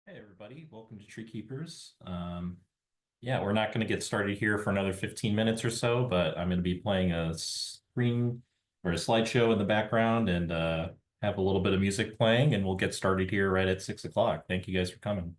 Hey everybody, welcome to TreeKeepers. Yeah, we're not going to get started here for another 15 minutes or so, but I'm going to be playing a screen or a slideshow in the background and have a little bit of music playing, and we'll get started here right at 6 o'clock. Thank you guys for coming.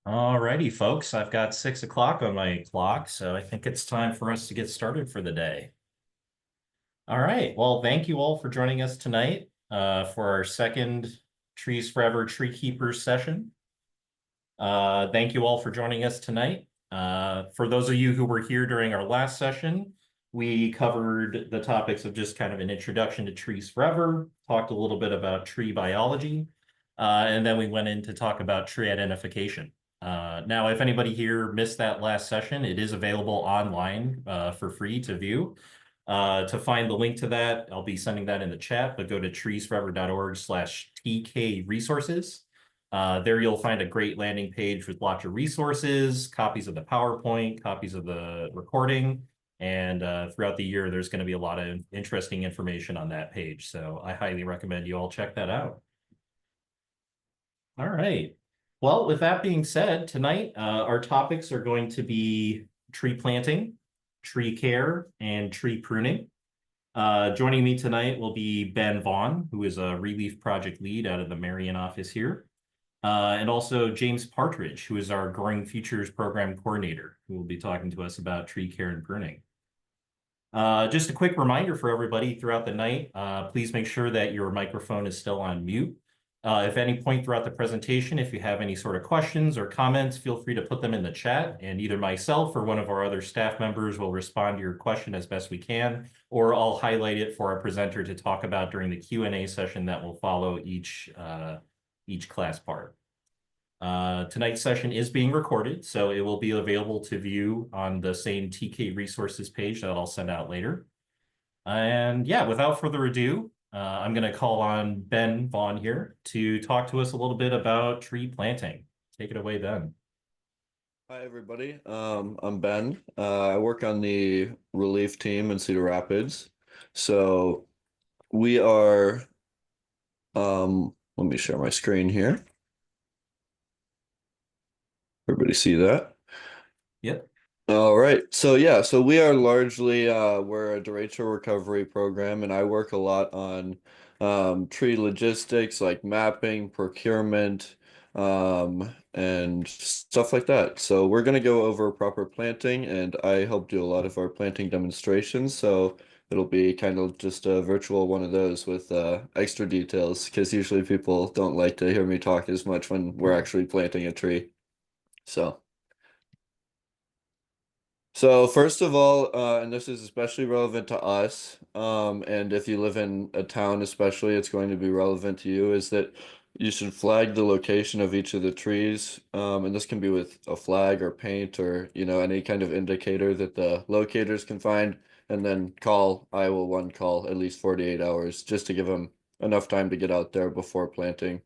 Alrighty, folks, I've got 6 o'clock on my clock, so I think it's time for us to get started for the day. All right, well, thank you all for joining us tonight for our second Trees Forever Tree Keepers session. Thank you all for joining us tonight. For those of you who were here during our last session, we covered the topics of just kind of an introduction to trees forever, talked a little bit about tree biology, and then we went in to talk about tree identification. Now, if anybody here missed that last session, it is available online for free to view. To find the link to that, I'll be sending that in the chat, but go to treesforever.org/TK resources. There you'll find a great landing page with lots of resources, copies of the PowerPoint, copies of the recording, and throughout the year, there's going to be a lot of interesting information on that page. So I highly recommend you all check that out. All right. Well, with that being said, tonight our topics are going to be tree planting, tree care, and tree pruning. Joining me tonight will be Ben Vaughn, who is a relief project lead out of the Marion office here. And also James Partridge, who is our Growing Futures Program Coordinator, who will be talking to us about tree care and pruning. Just a quick reminder for everybody throughout the night, please make sure that your microphone is still on mute. If at any point throughout the presentation, if you have any sort of questions or comments, feel free to put them in the chat, and either myself or one of our other staff members will respond to your question as best we can, or I'll highlight it for our presenter to talk about during the Q&A session that will follow each class part. Tonight's session is being recorded, so it will be available to view on the same TK resources page that I'll send out later. And yeah, without further ado, I'm going to call on Ben Vaughn here to talk to us a little bit about tree planting. Take it away, Ben. Hi, everybody. I'm Ben. I work on the relief team in Cedar Rapids. So we are, let me share my screen here. Everybody see that? Yep. All right. So yeah, so we are largely we're a derecho recovery program, and I work a lot on tree logistics like mapping, procurement, and stuff like that. So we're gonna go over proper planting, and I help do a lot of our planting demonstrations. So it'll be kind of just a virtual one of those with extra details, because usually people don't like to hear me talk as much when we're actually planting a tree. So. So first of all, and this is especially relevant to us, and if you live in a town especially, it's going to be relevant to you, is that you should flag the location of each of the trees. And this can be with a flag or paint or, any kind of indicator that the locators can find, and then call Iowa One call at least 48 hours just to give them enough time to get out there before planting.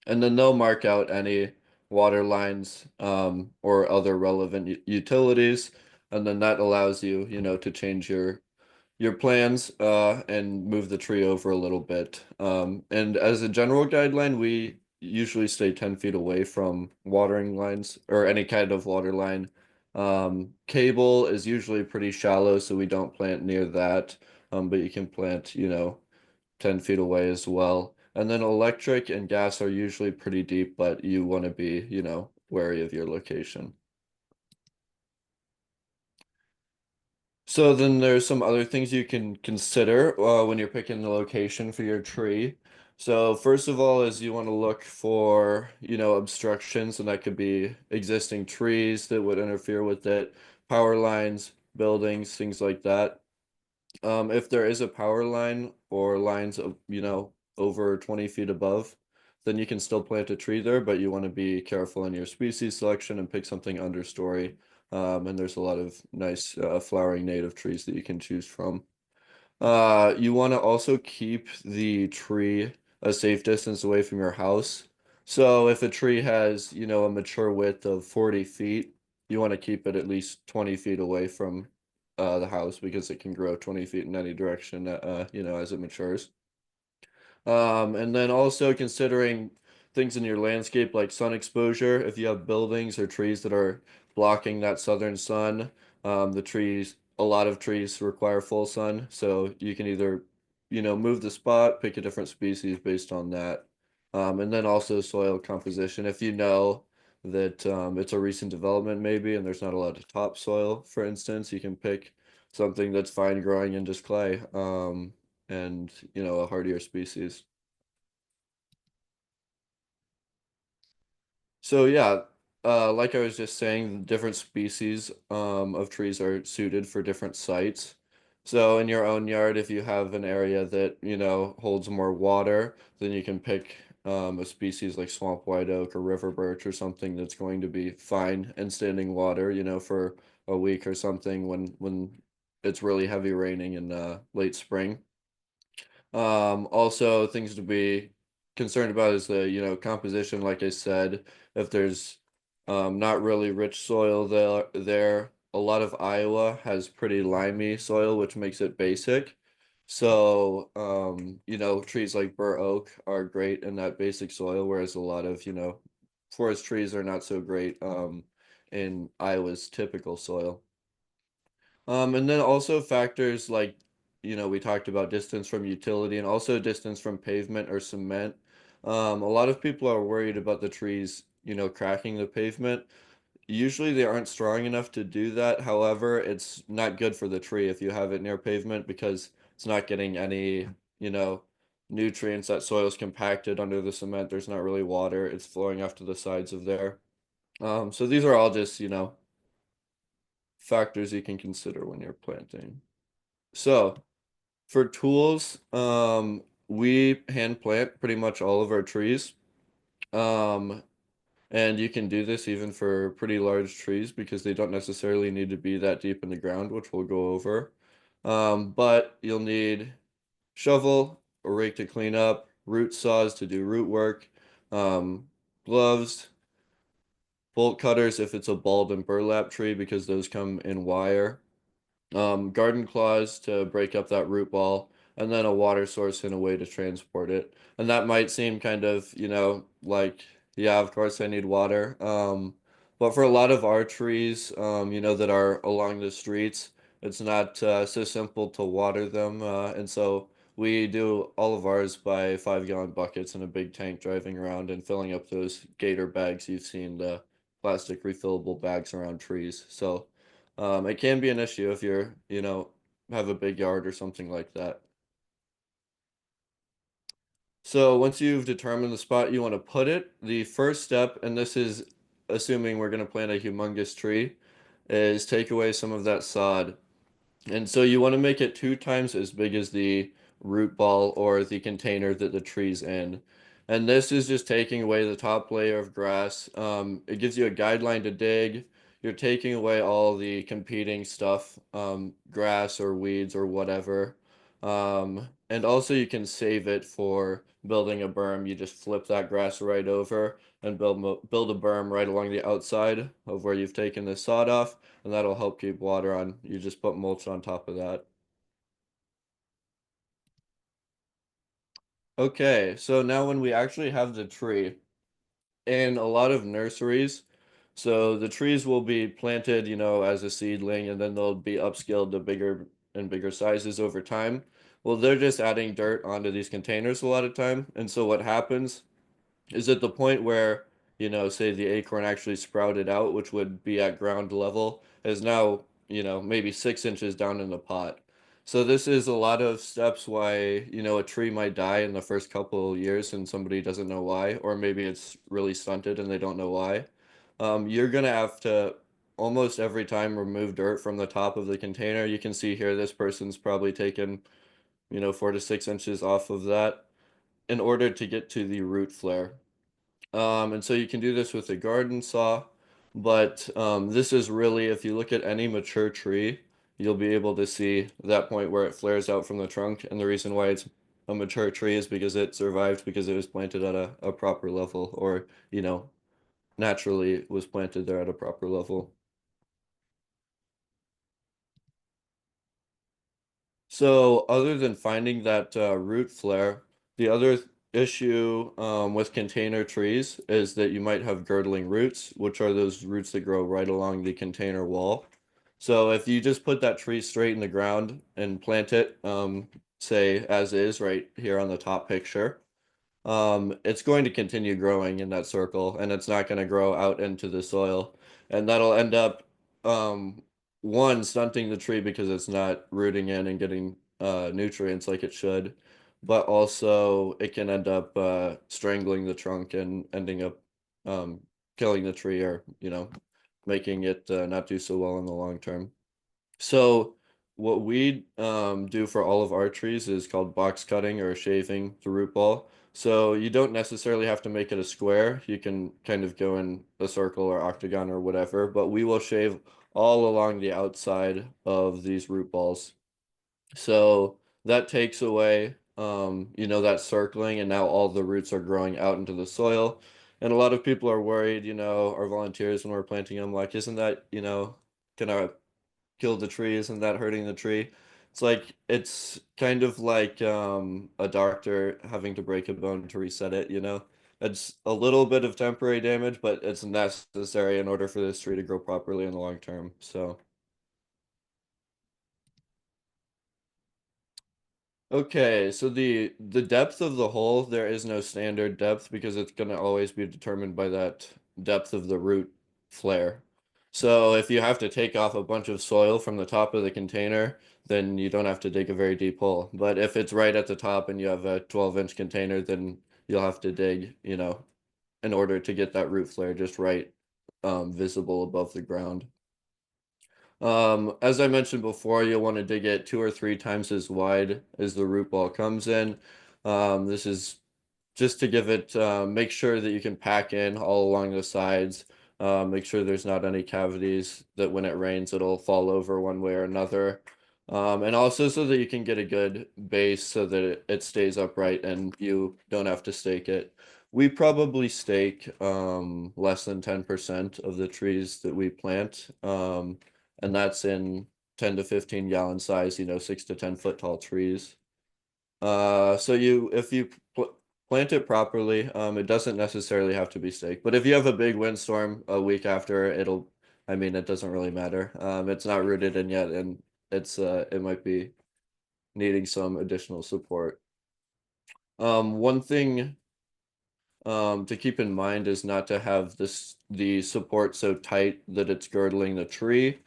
And then they'll mark out any water lines or other relevant utilities, and then that allows you, to change your plans and move the tree over a little bit. And as a general guideline, we usually stay 10 feet away from watering lines or any kind of water line. Cable is usually pretty shallow, so we don't plant near that. But you can plant, 10 feet away as well. And then electric and gas are usually pretty deep, but you want to be, wary of your location. So then there's some other things you can consider when you're picking the location for your tree. So first of all is you want to look for, obstructions, and that could be existing trees that would interfere with it, power lines, buildings, things like that. If there is a power line or lines of, over 20 feet above, then you can still plant a tree there, but you want to be careful in your species selection and pick something understory. And there's a lot of nice flowering native trees that you can choose from. You want to also keep the tree a safe distance away from your house. So if a tree has, a mature width of 40 feet, you want to keep it at least 20 feet away from the house, because it can grow 20 feet in any direction, as it matures. And then also considering things in your landscape like sun exposure. If you have buildings or trees that are blocking that southern sun, a lot of trees require full sun. So you can either, move the spot, pick a different species based on that. And then also soil composition. If you know that it's a recent development maybe, and there's not a lot of topsoil, for instance. You can pick something that's fine growing in just clay, and a hardier species. So yeah, like I was just saying, different species of trees are suited for different sites. So in your own yard, if you have an area that, holds more water, then you can pick a species like swamp white oak or river birch or something that's going to be fine and standing water, for a week or something when it's really heavy raining in late spring. Also things to be concerned about is the, composition, like I said, if there's not really rich soil there, a lot of Iowa has pretty limey soil, which makes it basic. So, trees like bur oak are great in that basic soil, whereas a lot of, forest trees are not so great in Iowa's typical soil. And then also factors like, we talked about distance from utility and also distance from pavement or cement. A lot of people are worried about the trees, cracking the pavement. Usually they aren't strong enough to do that. However, it's not good for the tree if you have it near pavement because it's not getting any, you know, nutrients. That soil's compacted under the cement. There's not really water. It's flowing off to the sides of there. So these are all just, factors you can consider when you're planting. So for tools, we hand plant pretty much all of our trees. Um, and you can do this even for pretty large trees because they don't necessarily need to be that deep in the ground, which we'll go over. But you'll need shovel, a rake to clean up, root saws to do root work, um, gloves, bolt cutters if it's a bulb and burlap tree because those come in wire, garden claws to break up that root ball, and then a water source and a way to transport it. And that might seem kind of, like, yeah, of course I need water. But for a lot of our trees, that are along the streets, it's not so simple to water them. And so we do all of ours by 5 gallon buckets in a big tank driving around and filling up those gator bags you've seen, the plastic refillable bags around trees. So, it can be an issue if you're, have a big yard or something like that. So once you've determined the spot you want to put it, the first step, and this is assuming we're going to plant a humongous tree, is take away some of that sod. And so you want to make it 2 times as big as the root ball or the container that the tree's in. And this is just taking away the top layer of grass. It gives you a guideline to dig. You're taking away all the competing stuff, grass or weeds or whatever. And also you can save it for building a berm. You just flip that grass right over and build a berm right along the outside of where you've taken the sod off, and that'll help keep water on. You just put mulch on top of that. Okay, so now when we actually have the tree in a lot of nurseries, so the trees will be planted, as a seedling, and then they'll be upscaled to bigger and bigger sizes over time. Well, they're just adding dirt onto these containers a lot of time, and so what happens is at the point where, say the acorn actually sprouted out, which would be at ground level, is now, maybe 6 inches down in the pot. So this is a lot of steps why, a tree might die in the first couple of years and somebody doesn't know why, or maybe it's really stunted and they don't know why. You're gonna have to almost every time remove dirt from the top of the container. You can see here this person's probably taken, 4 to 6 inches off of that in order to get to the root flare. And so you can do this with a garden saw, but this is really, if you look at any mature tree, you'll be able to see that point where it flares out from the trunk. And the reason why it's a mature tree is because it survived because it was planted at a proper level, or, naturally was planted there at a proper level. So, other than finding that root flare, the other issue with container trees is that you might have girdling roots, which are those roots that grow right along the container wall. So, if you just put that tree straight in the ground and plant it, say as is right here on the top picture, it's going to continue growing in that circle and it's not going to grow out into the soil. And that'll end up, um, one, stunting the tree because it's not rooting in and getting nutrients like it should, but also it can end up strangling the trunk and ending up um, killing the tree or, making it not do so well in the long term. So what we do for all of our trees is called box cutting or shaving the root ball. So you don't necessarily have to make it a square. You can kind of go in a circle or octagon or whatever, but we will shave all along the outside of these root balls. So that takes away that circling and now all the roots are growing out into the soil. And a lot of people are worried, our volunteers when we're planting them, like, isn't that, gonna kill the tree? Isn't that hurting the tree? It's kind of like a doctor having to break a bone to reset it. It's a little bit of temporary damage, but it's necessary in order for this tree to grow properly in the long term. So okay, so the depth of the hole, there is no standard depth because it's going to always be determined by that depth of the root flare. So if you have to take off a bunch of soil from the top of the container, then you don't have to dig a very deep hole. But if it's right at the top and you have a 12-inch container, then you'll have to dig, in order to get that root flare just right, visible above the ground. As I mentioned before, you'll want to dig it 2 or 3 times as wide as the root ball comes in. This is just to give it, make sure that you can pack in all along the sides. Make sure there's not any cavities that when it rains, it'll fall over one way or another. And also so that you can get a good base so that it stays upright and you don't have to stake it. We probably stake less than 10% of the trees that we plant. And that's in 10 to 15 gallon size, 6 to 10 foot tall trees. So if you plant it properly, it doesn't necessarily have to be staked. But if you have a big windstorm a week after, I mean, it doesn't really matter. It's not rooted in yet, and it might be needing some additional support. One thing to keep in mind is not to have the support so tight that it's girdling the tree.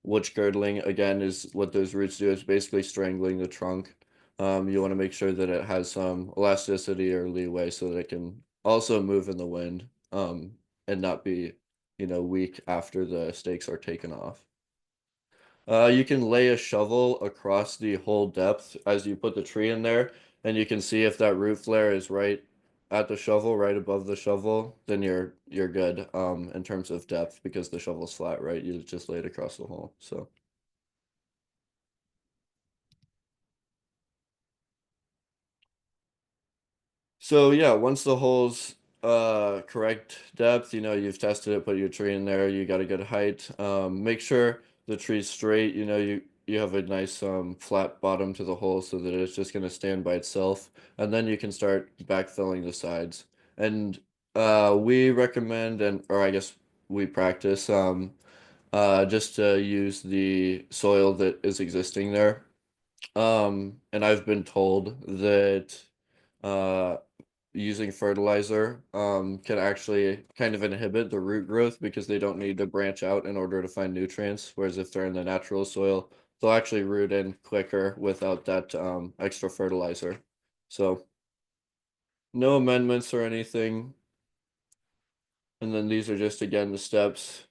Which girdling again is what those roots do, is basically strangling the trunk. You want to make sure that it has some elasticity or leeway so that it can also move in the wind, and not be, weak after the stakes are taken off. You can lay a shovel across the whole depth as you put the tree in there, and you can see if that root flare is right at the shovel, right above the shovel, then you're good in terms of depth because the shovel's flat, right? You just lay it across the hole. So yeah, once the hole's correct depth, you've tested it, put your tree in there, you got a good height. Make sure the tree's straight, you have a nice flat bottom to the hole so that it's just going to stand by itself, and then you can start backfilling the sides. And we recommend, and or I guess we practice, just to use the soil that is existing there. And I've been told that uh using fertilizer can actually kind of inhibit the root growth because they don't need to branch out in order to find nutrients, whereas if they're in the natural soil, they'll actually root in quicker without that extra fertilizer. So no amendments or anything. And then these are just again the steps.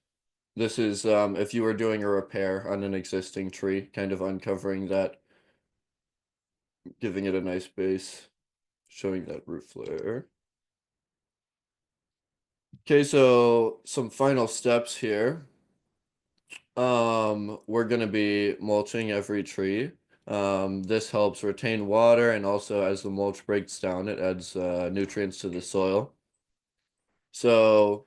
This is if you were doing a repair on an existing tree, kind of uncovering that, giving it a nice base, showing that root flare. Okay, so some final steps here. We're gonna be mulching every tree. This helps retain water and also as the mulch breaks down, it adds nutrients to the soil. So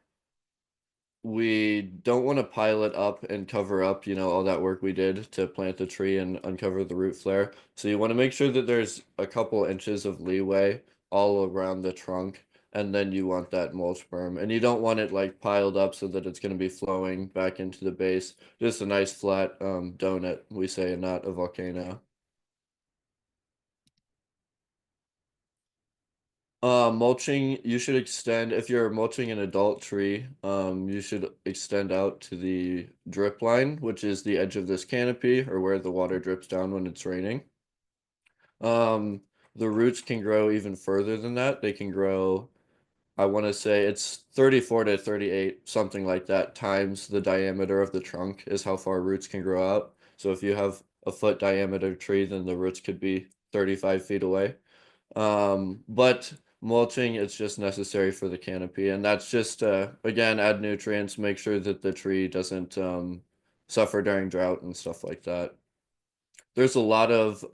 we don't want to pile it up and cover up, all that work we did to plant the tree and uncover the root flare. So you want to make sure that there's a couple inches of leeway all around the trunk, and then you want that mulch berm. And you don't want it like piled up so that it's going to be flowing back into the base. Just a nice flat donut, we say, and not a volcano. Mulching, you should extend, if you're mulching an adult tree, you should extend out to the drip line, which is the edge of this canopy or where the water drips down when it's raining. Um, the roots can grow even further than that. They can grow, I want to say it's 34 to 38, something like that, times the diameter of the trunk is how far roots can grow out. So if you have a foot diameter tree, then the roots could be 35 feet away. But mulching it's just necessary for the canopy, and that's just again add nutrients, make sure that the tree doesn't suffer during drought and stuff like that. There's a lot of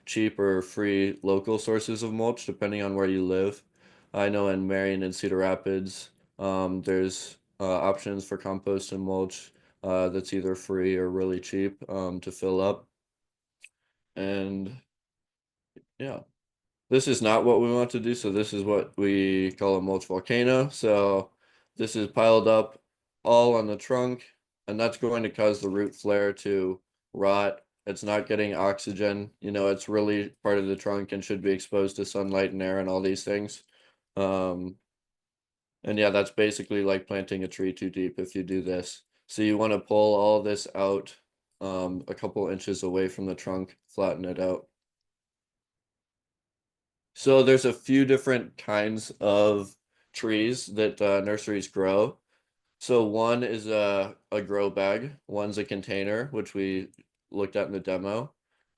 cheap or free local sources of mulch depending on where you live. I know in Marion and Cedar Rapids, there's options for compost and mulch that's either free or really cheap to fill up. And yeah. This is not what we want to do, so this is what we call a mulch volcano. So this is piled up all on the trunk, and that's going to cause the root flare to rot. It's not getting oxygen. It's really part of the trunk and should be exposed to sunlight and air and all these things. Um, and yeah, that's basically like planting a tree too deep if you do this. So you want to pull all this out a couple inches away from the trunk, flatten it out. So there's a few different kinds of trees that nurseries grow. So one is a grow bag, one's a container, which we looked at in the demo.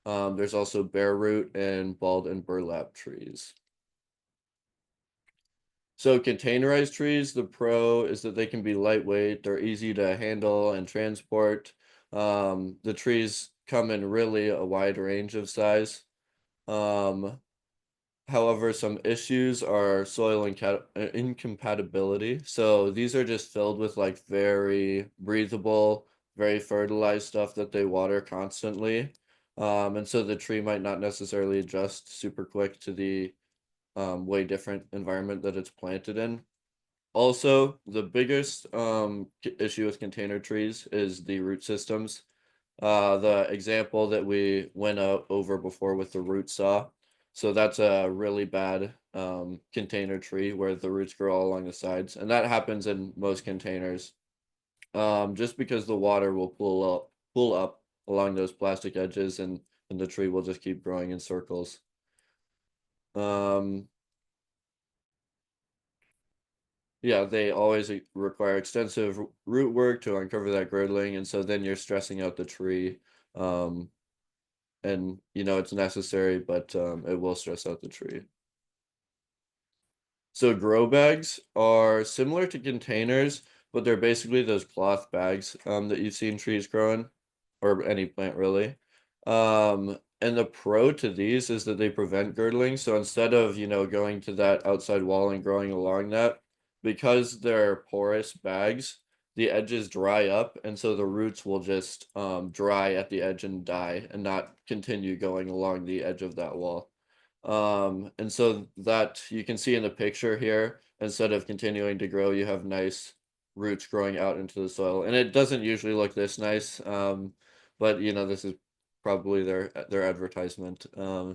There's also bare root and bald and burlap trees. So containerized trees, the pro is that they can be lightweight, they're easy to handle and transport. The trees come in really a wide range of size. Um, However, some issues are soil incompatibility. So these are just filled with like very breathable, very fertilized stuff that they water constantly. And so the tree might not necessarily adjust super quick to the way different environment that it's planted in. Also, the biggest issue with container trees is the root systems. The example that we went over before with the root saw. So that's a really bad container tree where the roots grow all along the sides, and that happens in most containers. Just because the water will pull up along those plastic edges, and the tree will just keep growing in circles. Um, yeah, they always require extensive root work to uncover that girdling, and so then you're stressing out the tree. Um, and it's necessary, but it will stress out the tree. So grow bags are similar to containers, but they're basically those cloth bags that you've seen trees growing, or any plant really. And the pro to these is that they prevent girdling. So instead of going to that outside wall and growing along that, because they're porous bags, the edges dry up, and so the roots will just dry at the edge and die and not continue going along the edge of that wall. And so that you can see in the picture here, instead of continuing to grow, you have nice roots growing out into the soil. And it doesn't usually look this nice, but this is probably their advertisement. Um,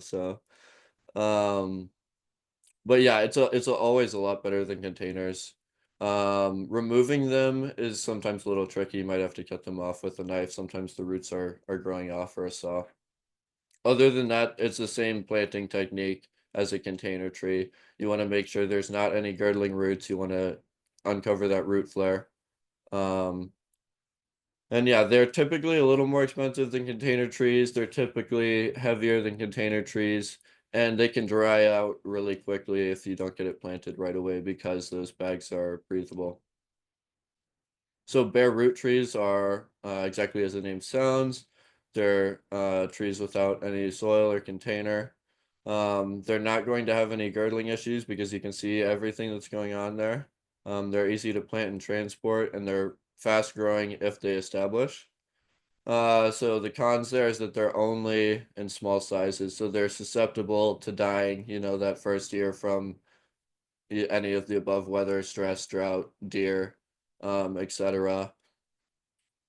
but yeah, always a lot better than containers. Removing them is sometimes a little tricky. You might have to cut them off with a knife. Sometimes the roots are growing off or a saw. Other than that, it's the same planting technique as a container tree. You want to make sure there's not any girdling roots. You want to uncover that root flare. Um, and yeah, they're typically a little more expensive than container trees. They're typically heavier than container trees, and they can dry out really quickly if you don't get it planted right away because those bags are breathable. So bare root trees are exactly as the name sounds. They're trees without any soil or container. They're not going to have any girdling issues because you can see everything that's going on there. They're easy to plant and transport, and they're fast growing if they establish. So the cons there is that they're only in small sizes, so they're susceptible to dying, that first year from any of the above weather, stress, drought, deer, etc.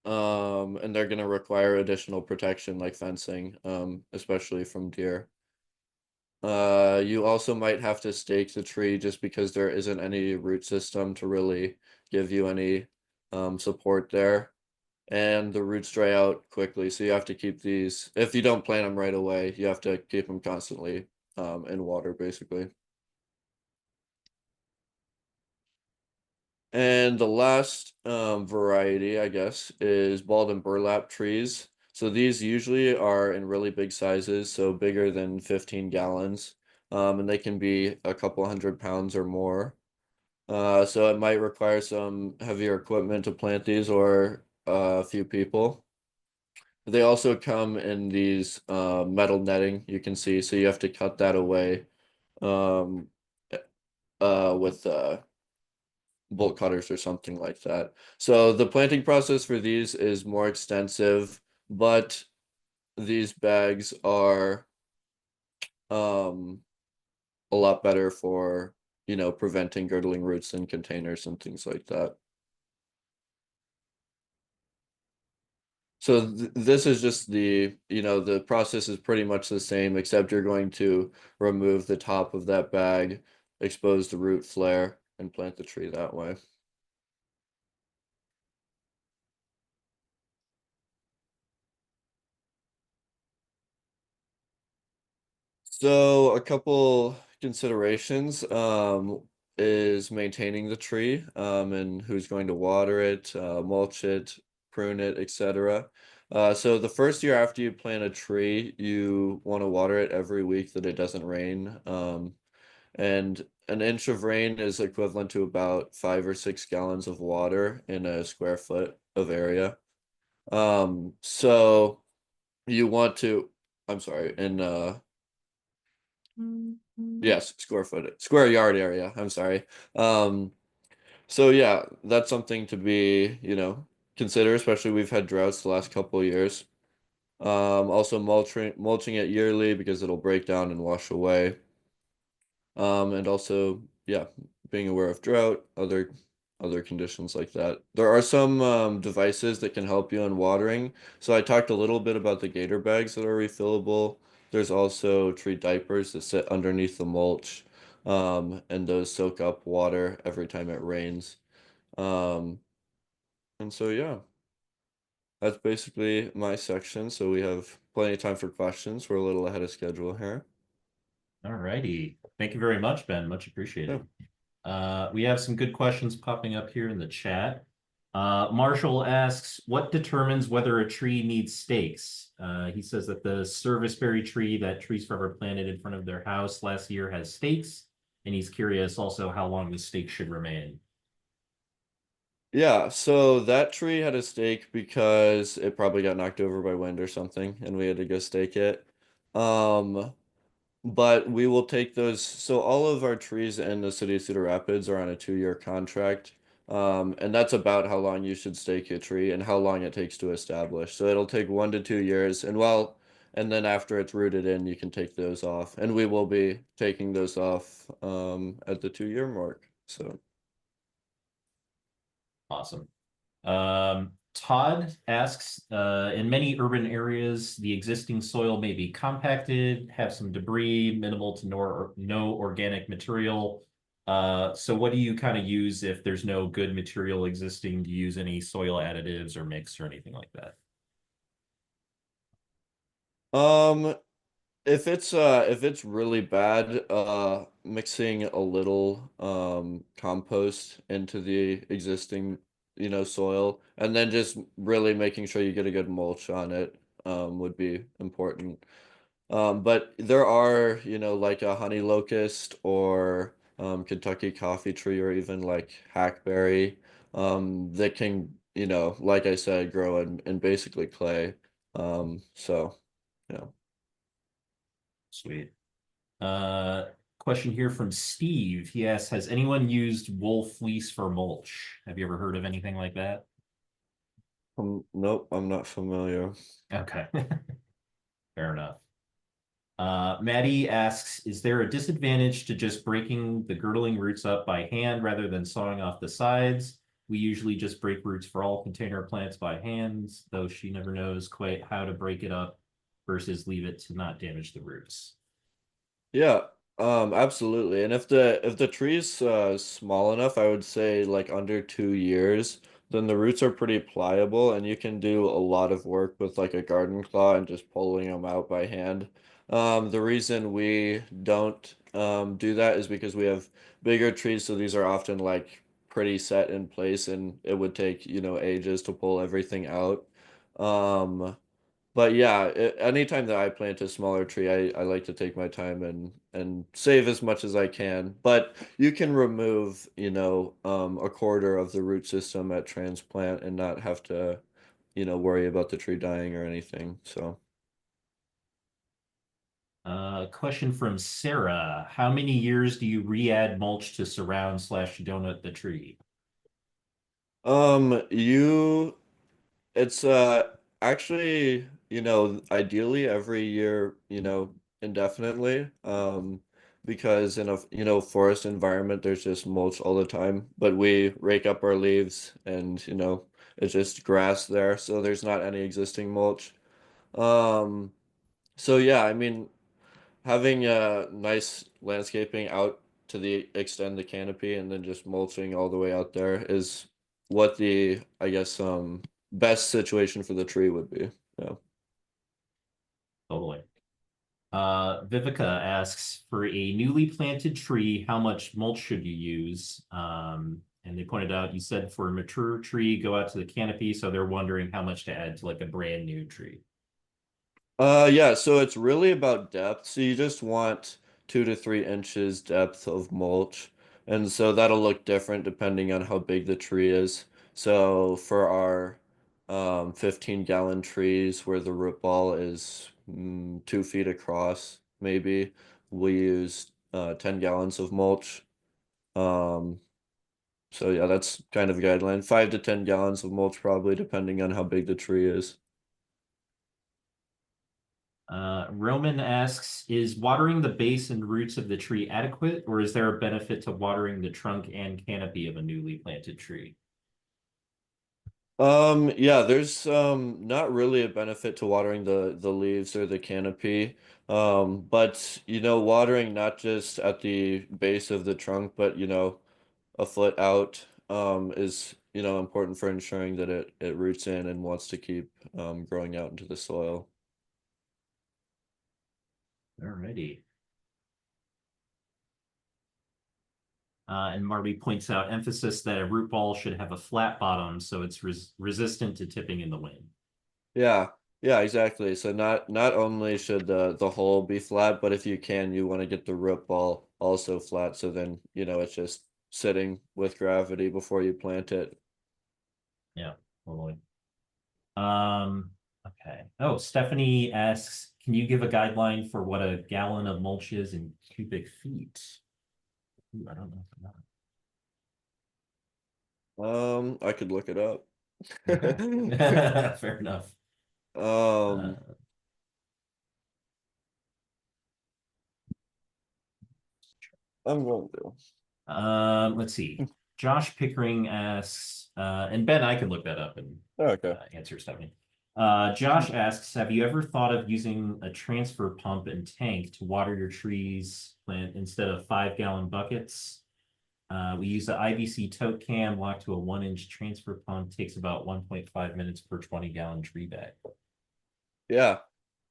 And they're going to require additional protection like fencing, especially from deer. You also might have to stake the tree just because there isn't any root system to really give you any support there. And the roots dry out quickly, so you have to keep these. If you don't plant them right away, you have to keep them constantly in water, basically. And the last variety, I guess, is balled and burlap trees. So these usually are in really big sizes, so bigger than 15 gallons. And they can be a couple 100 pounds or more. So it might require some heavier equipment to plant these or a few people. They also come in these metal netting you can see, so you have to cut that away um, with bolt cutters or something like that. So the planting process for these is more extensive, but these bags are um a lot better for, preventing girdling roots in containers and things like that. So this is just the process is pretty much the same, except you're going to remove the top of that bag, expose the root flare, and plant the tree that way. So a couple considerations is maintaining the tree and who's going to water it, mulch it, prune it, etc. So the first year after you plant a tree, you want to water it every week that it doesn't rain. And an inch of rain is equivalent to about 5 or 6 gallons of water in a square foot of area. So you want to, I'm sorry, in yes, square yard area. I'm sorry. Um, so yeah, that's something to be, consider, especially we've had droughts the last couple of years. Also mulching it yearly because it'll break down and wash away. And also, yeah, being aware of drought, other conditions like that. There are some devices that can help you in watering. So I talked a little bit about the gator bags that are refillable. There's also tree diapers that sit underneath the mulch, and those soak up water every time it rains. Um, and so yeah, that's basically my section. So we have plenty of time for questions. We're a little ahead of schedule here. All righty. Thank you very much, Ben. Much Yeah. appreciated. We have some good questions popping up here in the chat. Marshall asks, what determines whether a tree needs stakes? He says that the serviceberry tree that Trees Forever planted in front of their house last year has stakes, and he's curious also how long the stakes should remain. Yeah, so that tree had a stake because it probably got knocked over by wind or something, and we had to go stake it. Um, but we will take those. So all of our trees in the city of Cedar Rapids are on a 2-year contract. And that's about how long you should stake a tree and how long it takes to establish. So it'll take 1 to 2 years. And then after it's rooted in, you can take those off. And we will be taking those off at the 2-year mark. So. Awesome. Todd asks, in many urban areas, the existing soil may be compacted, have some debris, minimal to no organic material. So what do you kind of use if there's no good material existing? Do you use any soil additives or mix or anything like that? Um, if it's really bad, mixing a little compost into the existing, soil and then just really making sure you get a good mulch on it would be important. But there are, like a honey locust or Kentucky coffee tree or even like hackberry that can, like I said, grow in basically clay. So yeah. Sweet. Uh, Question here from Steve. He asks, has anyone used wool fleece for mulch? Have you ever heard of anything like that? Nope, I'm not familiar. Okay, fair enough. Maddie asks, is there a disadvantage to just breaking the girdling roots up by hand rather than sawing off the sides? We usually just break roots for all container plants by hands, though she never knows quite how to break it up versus leave it to not damage the roots. Yeah, absolutely. And if the tree's small enough, I would say like under 2 years, then the roots are pretty pliable and you can do a lot of work with like a garden claw and just pulling them out by hand. The reason we don't do that is because we have bigger trees, so these are often like pretty set in place and it would take, ages to pull everything out. Um, but yeah, anytime that I plant a smaller tree, I like to take my time and save as much as I can. But you can remove, a quarter of the root system at transplant and not have to, worry about the tree dying or anything. So, Question from Sarah. How many years do you re-add mulch to surround slash donut the tree? you it's actually, ideally every year, indefinitely. Because in a, forest environment there's just mulch all the time, but we rake up our leaves and, it's just grass there, so there's not any existing mulch. Um, so yeah, I mean, having nice landscaping out to the extend the canopy and then just mulching all the way out there is what the, I guess, best situation for the tree would be. Yeah. Totally. Vivica asks, for a newly planted tree, how much mulch should you use? And they pointed out, you said for a mature tree, go out to the canopy. So they're wondering how much to add to like a brand new tree. Yeah, so it's really about depth. So you just want 2 to 3 inches depth of mulch. And so that'll look different depending on how big the tree is. So for our 15-gallon trees where the root ball is 2 feet across, maybe we use 10 gallons of mulch. Um, so yeah, that's kind of a guideline. 5 to 10 gallons of mulch probably depending on how big the tree is. Roman asks, is watering the base and roots of the tree adequate, or is there a benefit to watering the trunk and canopy of a newly planted tree? Yeah, there's not really a benefit to watering the leaves or the canopy. But watering not just at the base of the trunk, but a foot out is important for ensuring that it roots in and wants to keep growing out into the soil. Alrighty. And Marby points out emphasis that a root ball should have a flat bottom so it's resistant to tipping in the wind. Yeah, yeah, exactly. So not only should the hole be flat, but if you can, you want to get the root ball also flat. So then, it's just sitting with gravity before you plant it. Yeah, totally. Um, okay. Oh, Stephanie asks, can you give a guideline for what a gallon of mulch is in cubic feet? Ooh, I don't know. I could look it up. Okay. Fair enough. Uh, Um, I'm going to. let's see. Josh Pickering asks, and Ben, I can look that up and Okay. answer Stephanie. Josh asks, have you ever thought of using a transfer pump and tank to water your trees plant instead of 5-gallon buckets? We use the IBC tote cam locked to a 1-inch transfer pump. Takes about 1.5 minutes per 20-gallon tree bag. Yeah.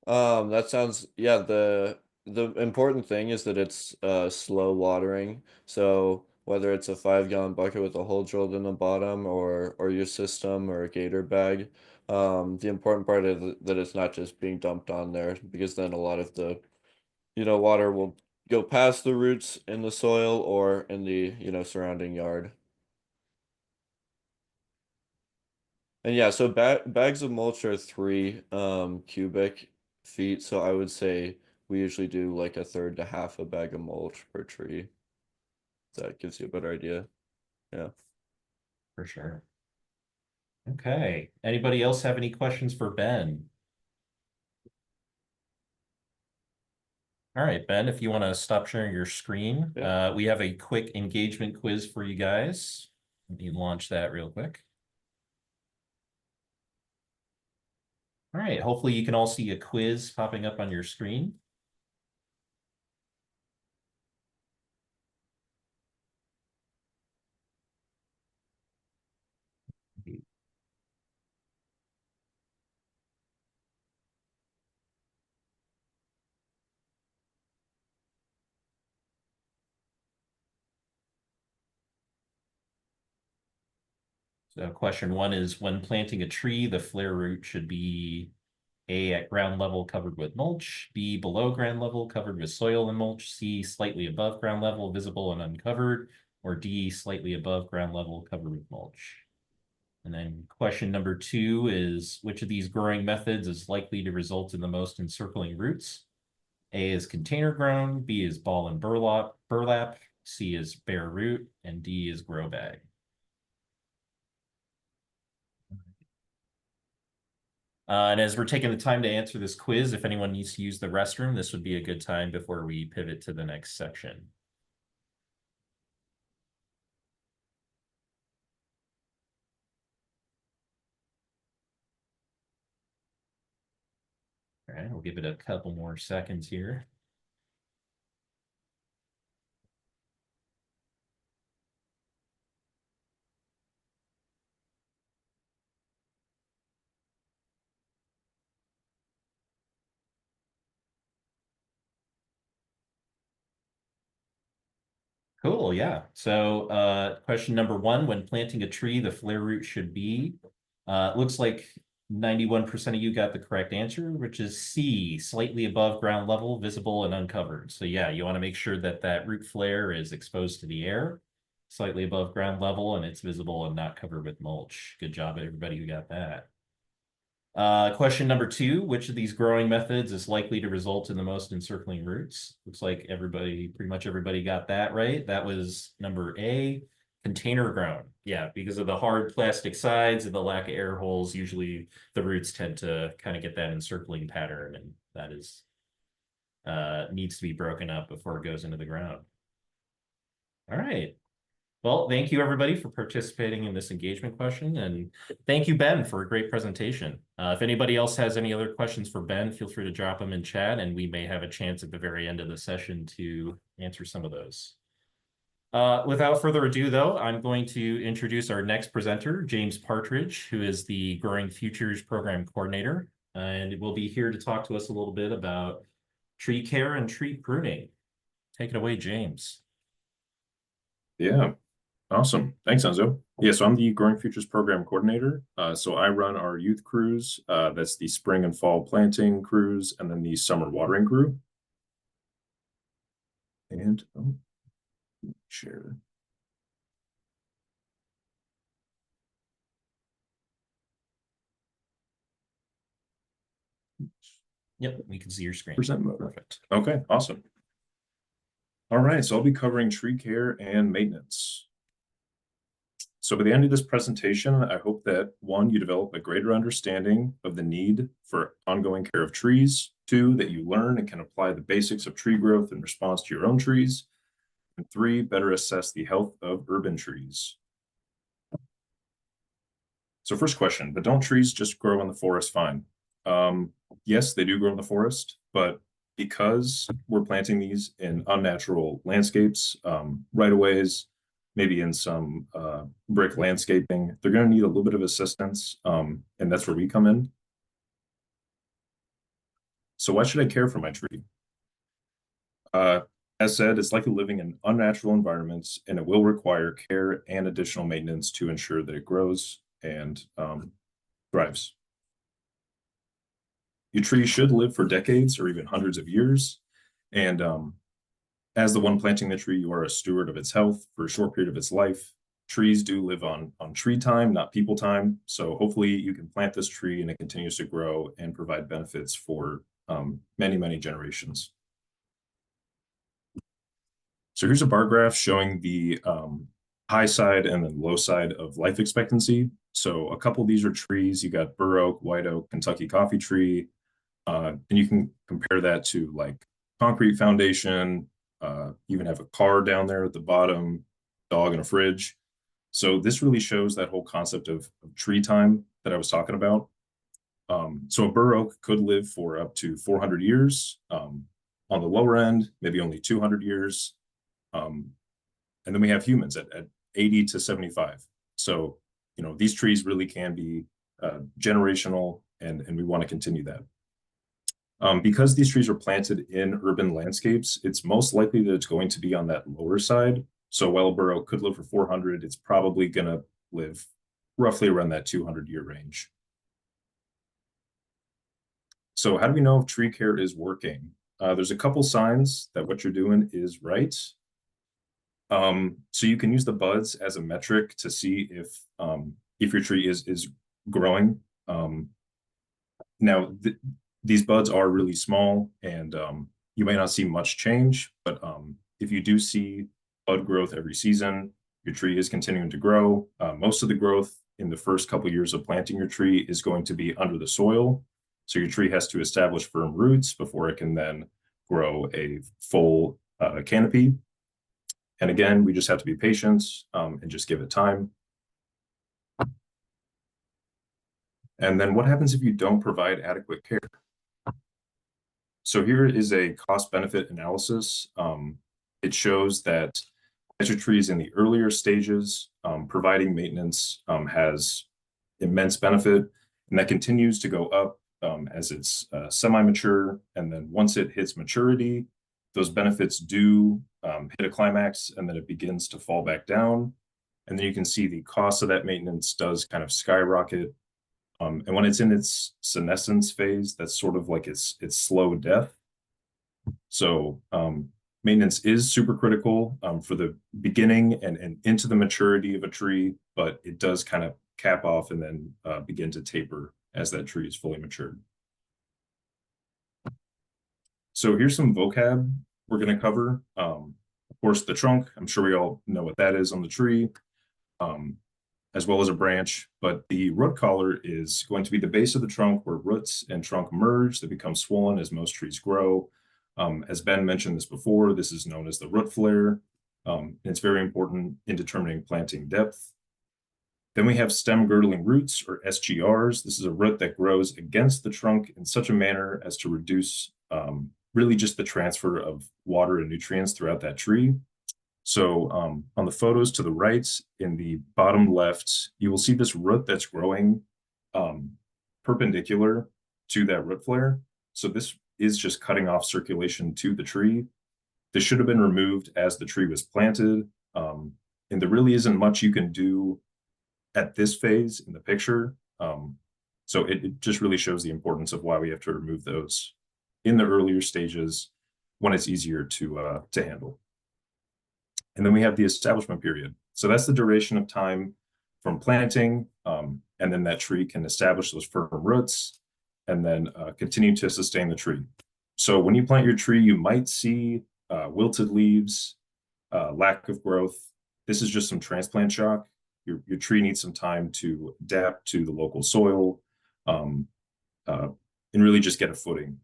That sounds, yeah, the important thing is that it's slow watering. So whether it's a 5-gallon bucket with a hole drilled in the bottom or your system or a gator bag, the important part is that it's not just being dumped on there because then a lot of the, water will go past the roots in the soil or in the, surrounding yard. And yeah, so bags of mulch are 3 cubic feet. So I would say we usually do like a third to half a bag of mulch per tree. That gives you a better idea. Yeah. For sure. Okay. Anybody else have any questions for Ben? All right, Ben, if you want to stop sharing your screen, Yeah. we have a quick engagement quiz for you guys. Let me launch that real quick. All right, hopefully you can all see a quiz popping up on your screen. So question one is, when planting a tree, the flare root should be A, at ground level covered with mulch, B, below ground level covered with soil and mulch, C, slightly above ground level visible and uncovered, or D, slightly above ground level covered with mulch. And then question number two is, which of these growing methods is likely to result in the most encircling roots? A is container grown, B is ball and burlap, C is bare root, and D is grow bag. And as we're taking the time to answer this quiz, if anyone needs to use the restroom, this would be a good time before we pivot to the next section. All right, we'll give it a couple more seconds here. Cool, yeah. So question number one, when planting a tree, the flare root should be, looks like 91% of you got the correct answer, which is C, slightly above ground level, visible and uncovered. So yeah, you want to make sure that that root flare is exposed to the air, slightly above ground level, and it's visible and not covered with mulch. Good job, everybody who got that. Question number two, which of these growing methods is likely to result in the most encircling roots? Looks like pretty much everybody got that right. That was number A, container grown. Yeah, because of the hard plastic sides and the lack of air holes, usually the roots tend to kind of get that encircling pattern, and that is needs to be broken up before it goes into the ground. All right. Well, thank you everybody for participating in this engagement question, and thank you, Ben, for a great presentation. If anybody else has any other questions for Ben, feel free to drop them in chat, and we may have a chance at the very end of the session to answer some of those. Without further ado, though, I'm going to introduce our next presenter, James Partridge, who is the Growing Futures Program Coordinator, and will be here to talk to us a little bit about tree care and tree pruning. Take it away, James. Yeah, awesome. Thanks, Enzo. Yeah, so I'm the Growing Futures Program Coordinator. So I run our youth crews. That's the spring and fall planting crews, and then the summer watering crew. And share. Yep, we can see your screen. Present mode. Perfect. Okay, awesome. All right, so I'll be covering tree care and maintenance. So by the end of this presentation, I hope that one, you develop a greater understanding of the need for ongoing care of trees. Two, that you learn and can apply the basics of tree growth in response to your own trees. And three, better assess the health of urban trees. So first question, but don't trees just grow in the forest fine? Yes, they do grow in the forest, but because we're planting these in unnatural landscapes, right-of-ways, maybe in some brick landscaping, they're going to need a little bit of assistance, and that's where we come in. So why should I care for my tree? As said, it's likely living in unnatural environments, and it will require care and additional maintenance to ensure that it grows and thrives. Your tree should live for decades or even hundreds of years. And as the one planting the tree, you are a steward of its health for a short period of its life. Trees do live on tree time, not people time. So hopefully you can plant this tree and it continues to grow and provide benefits for many, many generations. So here's a bar graph showing the high side and then low side of life expectancy. So a couple of these are trees. You got bur oak, white oak, Kentucky coffee tree. And you can compare that to like concrete foundation, even have a car down there at the bottom, dog and a fridge. So this really shows that whole concept of tree time that I was talking about. So a bur oak could live for up to 400 years. On the lower end, maybe only 200 years. And then we have humans at 80 to 75. So, you know, these trees really can be generational, and we want to continue that. Because these trees are planted in urban landscapes, it's most likely that it's going to be on that lower side. So while a bur oak could live for 400, it's probably going to live roughly around that 200-year range. So how do we know if tree care is working? There's a couple signs that what you're doing is right. So you can use the buds as a metric to see if your tree is growing. Now these buds are really small, and you may not see much change, but if you do see bud growth every season, your tree is continuing to grow. Most of the growth in the first couple of years of planting your tree is going to be under the soil. So your tree has to establish firm roots before it can then grow a full canopy. And again, we just have to be patient and just give it time. And then what happens if you don't provide adequate care? So here is a cost-benefit analysis. It shows that your trees in the earlier stages, providing maintenance has immense benefit, and that continues to go up as it's semi-mature. And then once it hits maturity, those benefits do hit a climax, and then it begins to fall back down. And then you can see the cost of that maintenance does kind of skyrocket. And when it's in its senescence phase, that's sort of like its slow death. So maintenance is super critical for the beginning and into the maturity of a tree, but it does kind of cap off and then begin to taper as that tree is fully matured. So here's some vocab we're going to cover. Of course, the trunk, I'm sure we all know what that is on the tree, as well as a branch, but the root collar is going to be the base of the trunk where roots and trunk merge that become swollen as most trees grow. As Ben mentioned this before, this is known as the root flare. It's very important in determining planting depth. Then we have stem girdling roots, or SGRs. This is a root that grows against the trunk in such a manner as to reduce really just the transfer of water and nutrients throughout that tree. So on the photos to the right, in the bottom left, you will see this root that's growing perpendicular to that root flare. So this is just cutting off circulation to the tree. This should have been removed as the tree was planted. And there really isn't much you can do at this phase in the picture. So it just really shows the importance of why we have to remove those in the earlier stages when it's easier to handle. And then we have the establishment period. So that's the duration of time from planting, and then that tree can establish those firm roots and then continue to sustain the tree. So when you plant your tree, you might see wilted leaves, lack of growth. This is just some transplant shock. Your tree needs some time to adapt to the local soil and really just get a footing.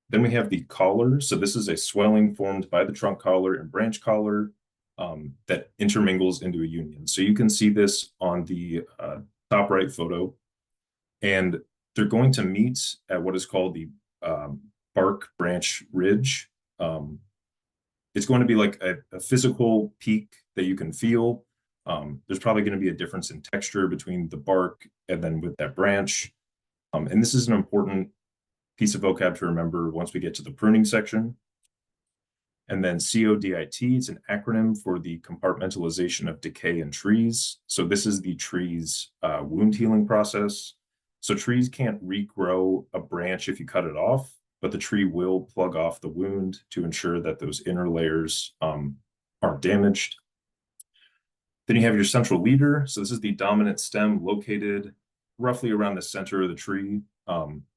Then we have the collar. So this is a swelling formed by the trunk collar and branch collar that intermingles into a union. So you can see this on the top right photo, and they're going to meet at what is called the bark branch ridge. It's going to be like a physical peak that you can feel. There's probably going to be a difference in texture between the bark and then with that branch. And this is an important piece of vocab to remember once we get to the pruning section. And then CODIT, it's an acronym for the compartmentalization of decay in trees. So this is the tree's wound healing process. So trees can't regrow a branch if you cut it off, but the tree will plug off the wound to ensure that those inner layers aren't damaged. Then you have your central leader. So this is the dominant stem located roughly around the center of the tree.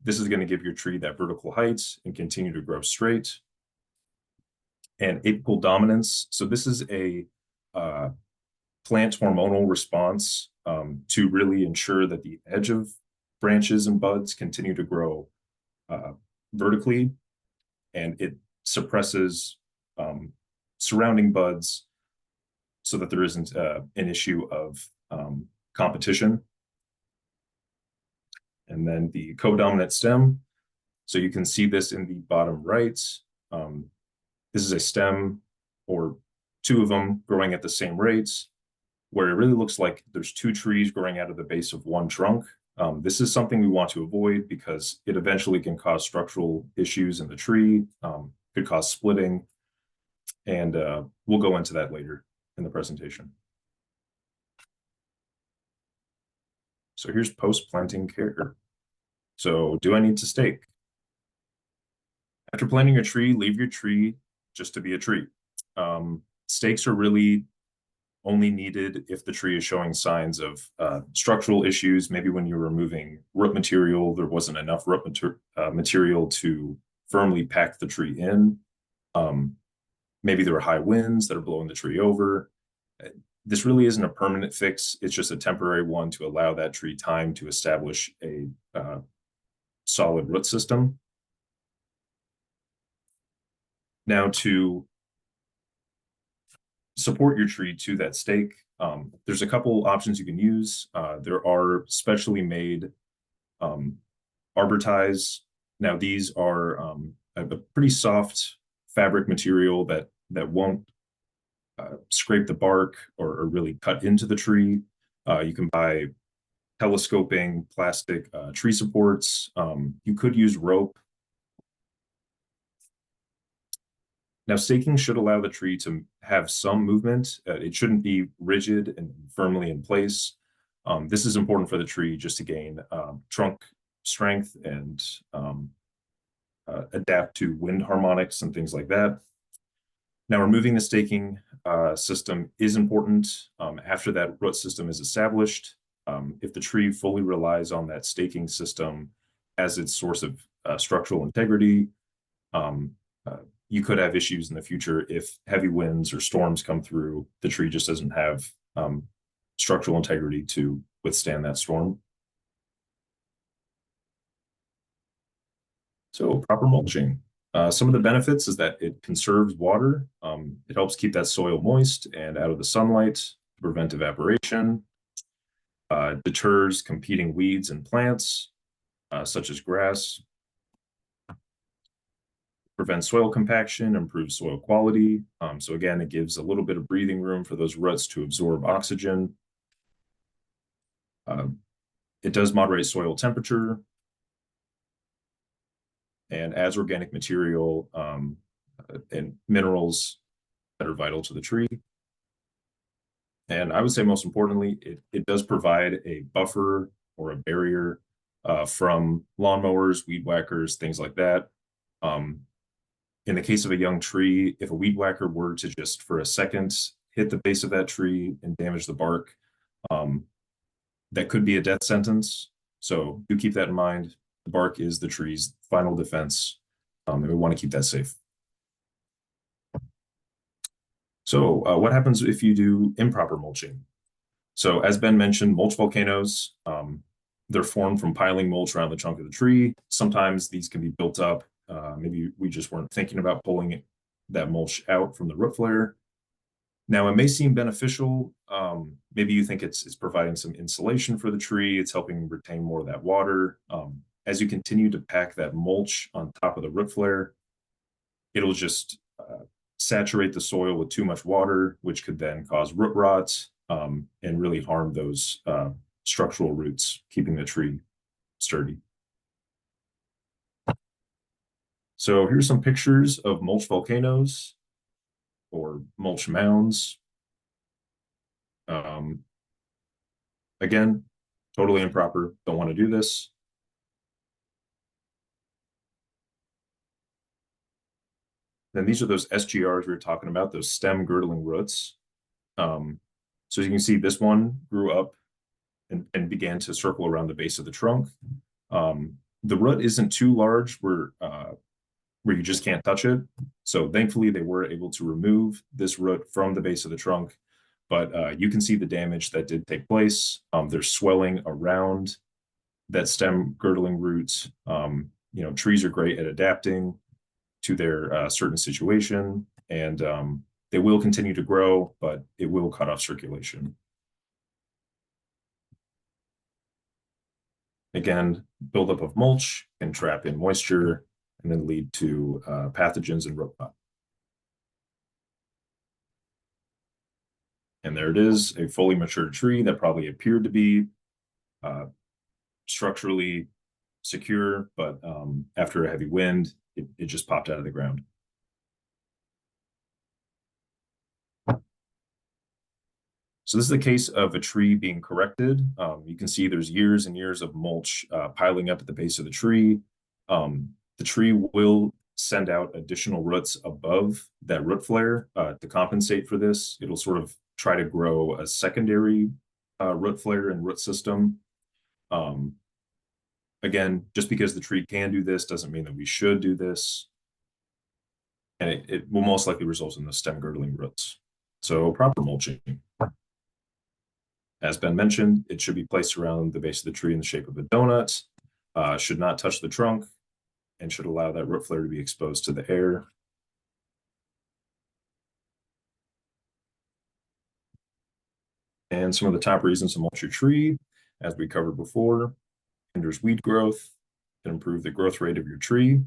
This is going to give your tree that vertical height and continue to grow straight. And apical dominance. So this is a plant hormonal response to really ensure that the edge of branches and buds continue to grow vertically, and it suppresses surrounding buds so that there isn't an issue of competition. And then the codominant stem. So you can see this in the bottom right. This is a stem, or two of them growing at the same rates, where it really looks like there's two trees growing out of the base of one trunk. This is something we want to avoid because it eventually can cause structural issues in the tree, could cause splitting, and we'll go into that later in the presentation. So here's post-planting care. So do I need to stake? After planting a tree, leave your tree just to be a tree. Stakes are really only needed if the tree is showing signs of structural issues. Maybe when you're removing root material, there wasn't enough root material to firmly pack the tree in. Maybe there are high winds that are blowing the tree over. This really isn't a permanent fix. It's just a temporary one to allow that tree time to establish a solid root system. Now, to support your tree to that stake, there's a couple options you can use. There are specially made arbor ties. Now, these are a pretty soft fabric material that won't scrape the bark or really cut into the tree. You can buy telescoping plastic tree supports. You could use rope. Now, staking should allow the tree to have some movement. It shouldn't be rigid and firmly in place. This is important for the tree just to gain trunk strength and adapt to wind harmonics and things like that. Now, removing the staking system is important after that root system is established. If the tree fully relies on that staking system as its source of structural integrity, you could have issues in the future if heavy winds or storms come through. The tree just doesn't have structural integrity to withstand that storm. So proper mulching. Some of the benefits is that it conserves water. It helps keep that soil moist and out of the sunlight to prevent evaporation. Deters competing weeds and plants, such as grass. Prevents soil compaction, improves soil quality. So again, it gives a little bit of breathing room for those roots to absorb oxygen. It does moderate soil temperature and adds organic material and minerals that are vital to the tree. And I would say most importantly, it does provide a buffer or a barrier from lawnmowers, weed whackers, things like that. In the case of a young tree, if a weed whacker were to just for a second hit the base of that tree and damage the bark, that could be a death sentence. So do keep that in mind. The bark is the tree's final defense, and we want to keep that safe. So what happens if you do improper mulching? So as Ben mentioned, mulch volcanoes, they're formed from piling mulch around the trunk of the tree. Sometimes these can be built up. Maybe we just weren't thinking about pulling that mulch out from the root flare. Now, it may seem beneficial. Maybe you think it's providing some insulation for the tree. It's helping retain more of that water. As you continue to pack that mulch on top of the root flare, it'll just saturate the soil with too much water, which could then cause root rot and really harm those structural roots, keeping the tree sturdy. So here's some pictures of mulch volcanoes or mulch mounds. Again, totally improper. Don't want to do this. Then these are those SGRs we were talking about, those stem girdling roots. So you can see this one grew up and began to circle around the base of the trunk. The root isn't too large where you just can't touch it. So thankfully they were able to remove this root from the base of the trunk, but you can see the damage that did take place. There's swelling around that stem girdling root. Trees are great at adapting to their certain situation, and they will continue to grow, but it will cut off circulation. Again, buildup of mulch can trap in moisture and then lead to pathogens and root rot. And there it is, a fully matured tree that probably appeared to be structurally secure, but after a heavy wind, it just popped out of the ground. So this is the case of a tree being corrected. You can see there's years and years of mulch piling up at the base of the tree. The tree will send out additional roots above that root flare to compensate for this. It'll sort of try to grow a secondary root flare and root system. Again, just because the tree can do this doesn't mean that we should do this. And it will most likely result in the stem girdling roots. So proper mulching. As Ben mentioned, it should be placed around the base of the tree in the shape of a donut, should not touch the trunk, and should allow that root flare to be exposed to the air. And some of the top reasons to mulch your tree, as we covered before, hinders weed growth, can improve the growth rate of your tree.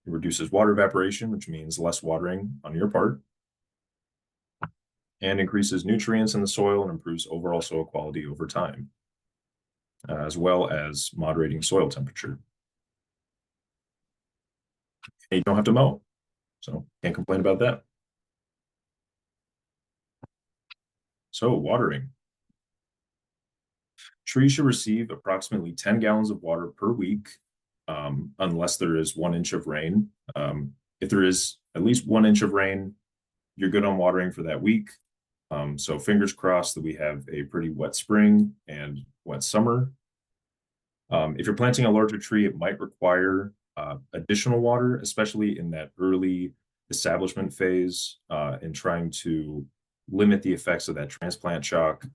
It reduces water evaporation, which means less watering on your part, and increases nutrients in the soil and improves overall soil quality over time, as well as moderating soil temperature. And you don't have to mow, so can't complain about that. So watering. Trees should receive approximately 10 gallons of water per week, unless there is 1 inch of rain. If there is at least 1 inch of rain, you're good on watering for that week. So fingers crossed that we have a pretty wet spring and wet summer. If you're planting a larger tree, it might require additional water, especially in that early establishment phase, and trying to limit the effects of that transplant shock.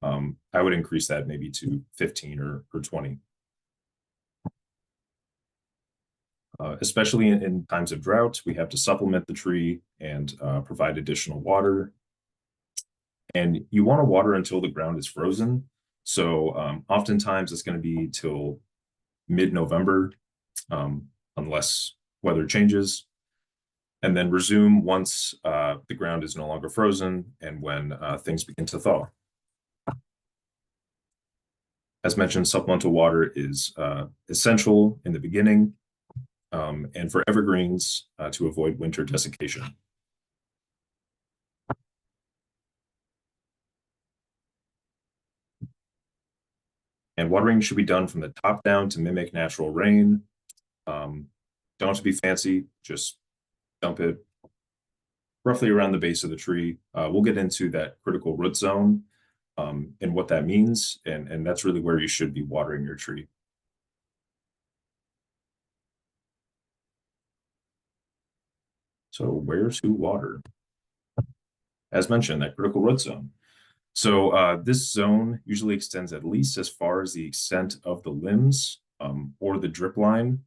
I would increase that maybe to 15 or 20. Especially in times of drought, we have to supplement the tree and provide additional water. And you want to water until the ground is frozen. So oftentimes it's going to be till mid-November, unless weather changes, and then resume once the ground is no longer frozen and when things begin to thaw. As mentioned, supplemental water is essential in the beginning and for evergreens to avoid winter desiccation. And watering should be done from the top down to mimic natural rain. Don't have to be fancy, just dump it roughly around the base of the tree. We'll get into that critical root zone and what that means, and that's really where you should be watering your tree. So where to water? As mentioned, that critical root zone. So this zone usually extends at least as far as the extent of the limbs or the drip line.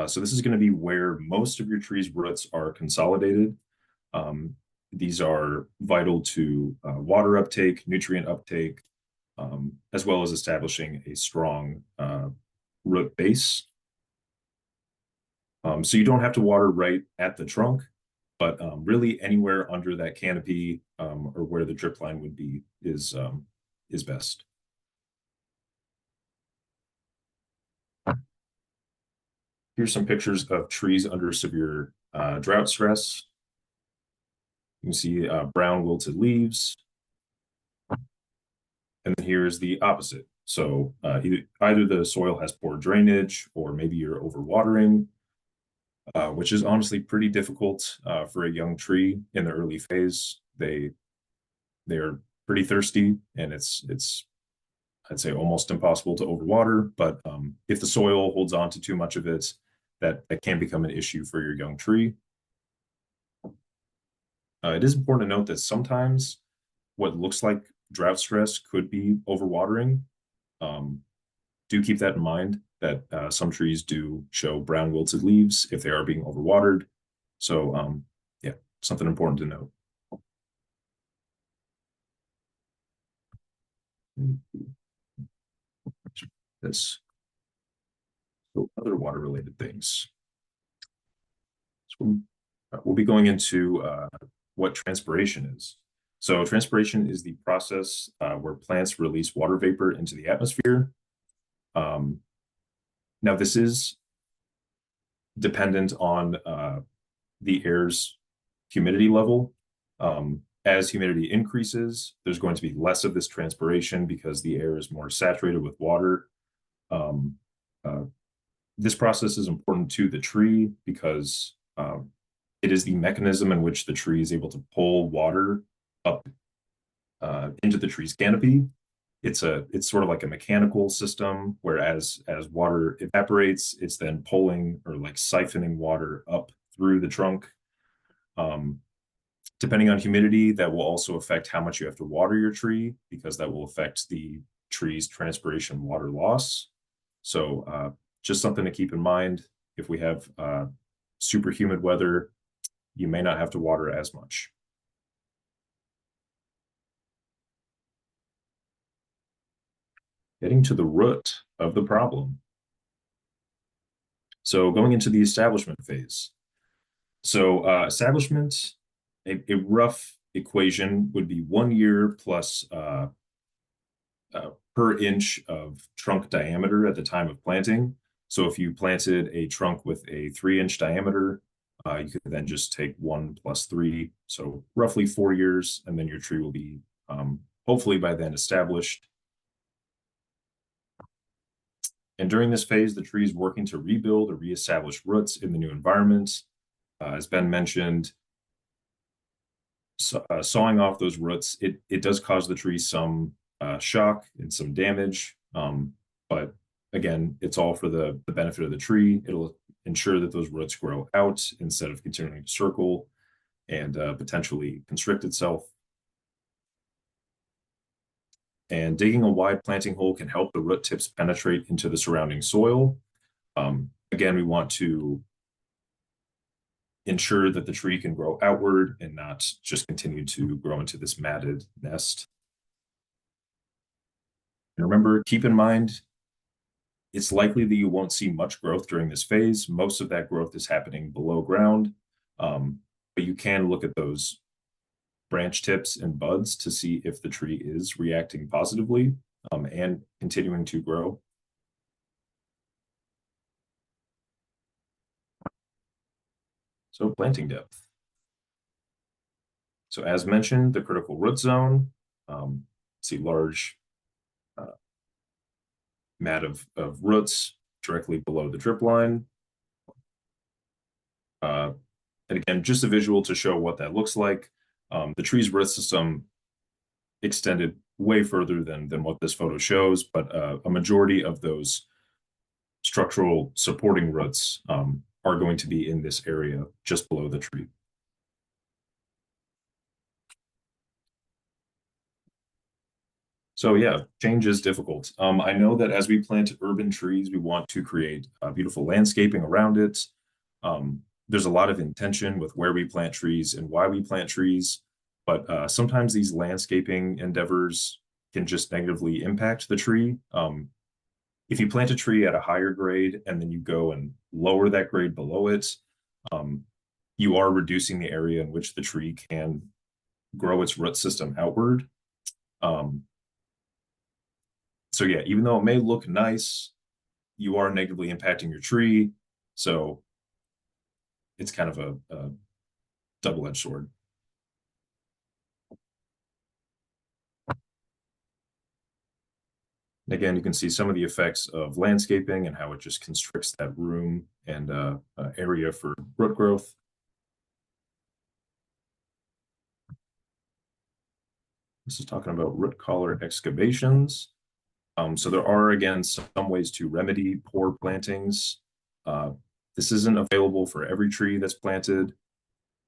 So this is going to be where most of your tree's roots are consolidated. These are vital to water uptake, nutrient uptake, as well as establishing a strong root base. So you don't have to water right at the trunk, but really anywhere under that canopy or where the drip line would be is best. Here's some pictures of trees under severe drought stress. You can see brown wilted leaves. And then here's the opposite. So either the soil has poor drainage or maybe you're overwatering, which is honestly pretty difficult for a young tree in the early phase. They're pretty thirsty, and it's I'd say almost impossible to overwater. But if the soil holds on to too much of it, that can become an issue for your young tree. It is important to note that sometimes what looks like drought stress could be overwatering. Do keep that in mind, that some trees do show brown wilted leaves if they are being overwatered. So yeah, something important to note. This. So other water related things. So we'll be going into what transpiration is. So transpiration is the process where plants release water vapor into the atmosphere. Now this is dependent on the air's humidity level. As humidity increases, there's going to be less of this transpiration because the air is more saturated with water. Um, this process is important to the tree because it is the mechanism in which the tree is able to pull water up into the tree's canopy. It's sort of like a mechanical system, whereas as water evaporates, it's then pulling or like siphoning water up through the trunk. Depending on humidity, that will also affect how much you have to water your tree, because that will affect the tree's transpiration water loss. So just something to keep in mind. If we have super humid weather, you may not have to water as much. Getting to the root of the problem. So going into the establishment phase. So establishment, a rough equation would be 1 year plus per inch of trunk diameter at the time of planting. So if you planted a trunk with a 3-inch diameter, you could then just take 1 plus 3, so roughly 4 years, and then your tree will be hopefully by then established. And during this phase, the tree is working to rebuild or reestablish roots in the new environment. As Ben mentioned, sawing off those roots, it does cause the tree some shock and some damage. But again, it's all for the benefit of the tree. It'll ensure that those roots grow out instead of continuing to circle and potentially constrict itself. And digging a wide planting hole can help the root tips penetrate into the surrounding soil. Again, we want to ensure that the tree can grow outward and not just continue to grow into this matted nest. And remember, keep in mind, it's likely that you won't see much growth during this phase. Most of that growth is happening below ground, but you can look at those branch tips and buds to see if the tree is reacting positively and continuing to grow. So planting depth. So as mentioned, the critical root zone, see large mat of roots directly below the drip line. And again, just a visual to show what that looks like. The tree's root system extended way further than what this photo shows, but a majority of those structural supporting roots are going to be in this area just below the tree. So yeah, change is difficult. I know that as we plant urban trees, we want to create beautiful landscaping around it. There's a lot of intention with where we plant trees and why we plant trees, but sometimes these landscaping endeavors can just negatively impact the tree. If you plant a tree at a higher grade and then you go and lower that grade below it, you are reducing the area in which the tree can grow its root system outward. So yeah, even though it may look nice, you are negatively impacting your tree. So it's kind of a double-edged sword. And again, you can see some of the effects of landscaping and how it just constricts that room and area for root growth. This is talking about root collar excavations. So there are, again, some ways to remedy poor plantings. This isn't available for every tree that's planted,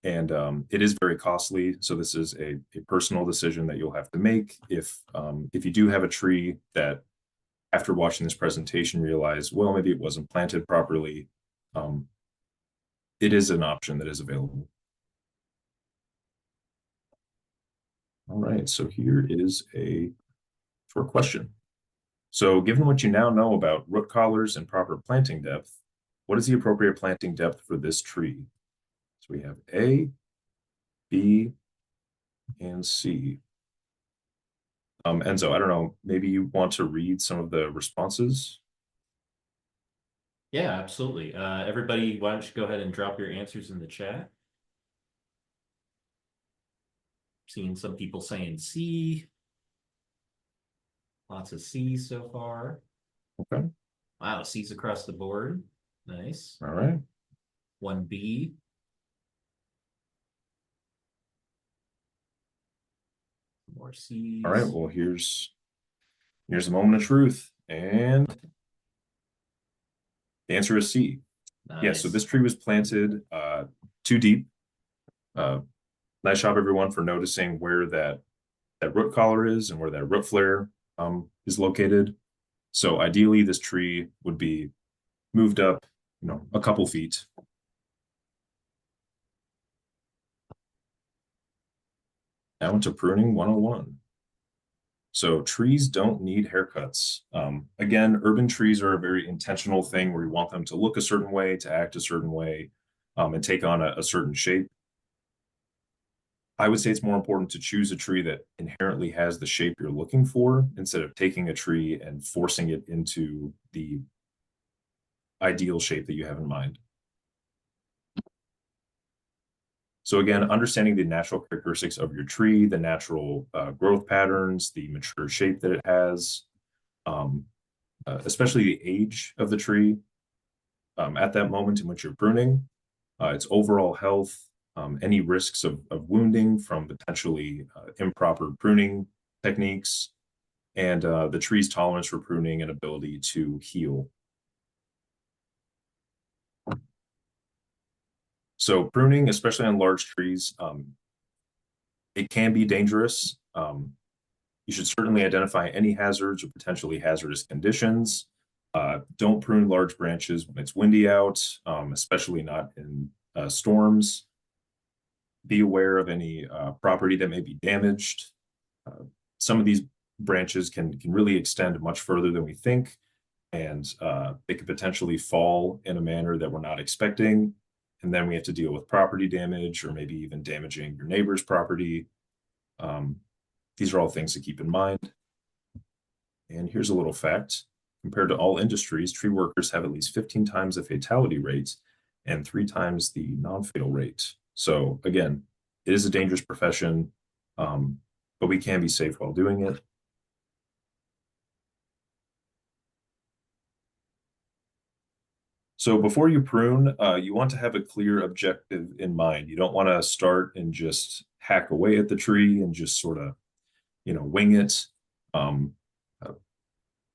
and it is very costly. So this is a personal decision that you'll have to make. If you do have a tree that, after watching this presentation, realize, well, maybe it wasn't planted properly, it is an option that is available. All right, so here is a short question. So given what you now know about root collars and proper planting depth, what is the appropriate planting depth for this tree? So we have A, B, and C. Enzo, I don't know, maybe you want to read some of the responses? Yeah, absolutely. Everybody, why don't you go ahead and drop your answers in the chat? Seeing some people saying C. Lots of C's so far. Okay. Wow, C's across the board. Nice. All right. 1B. More C's. All right. Well, here's a moment of truth, and the answer is C. Nice. Yeah. So this tree was planted too deep. Nice job, everyone, for noticing where that root collar is and where that root flare is located. So ideally, this tree would be moved up, a couple feet. Now into pruning 101. So trees don't need haircuts. Again, urban trees are a very intentional thing where you want them to look a certain way, to act a certain way, and take on a certain shape. I would say it's more important to choose a tree that inherently has the shape you're looking for instead of taking a tree and forcing it into the ideal shape that you have in mind. So again, understanding the natural characteristics of your tree, the natural growth patterns, the mature shape that it has, especially the age of the tree at that moment in which you're pruning, its overall health, any risks of wounding from potentially improper pruning techniques, and the tree's tolerance for pruning and ability to heal. So pruning, especially on large trees, it can be dangerous. You should certainly identify any hazards or potentially hazardous conditions. Don't prune large branches when it's windy out, especially not in storms. Be aware of any property that may be damaged. Some of these branches can really extend much further than we think, and they could potentially fall in a manner that we're not expecting. And then we have to deal with property damage or maybe even damaging your neighbor's property. These are all things to keep in mind. And here's a little fact. Compared to all industries, tree workers have at least 15 times the fatality rate and 3 times the non-fatal rate. So again, it is a dangerous profession, but we can be safe while doing it. So before you prune, you want to have a clear objective in mind. You don't want to start and just hack away at the tree and just sort of, wing it.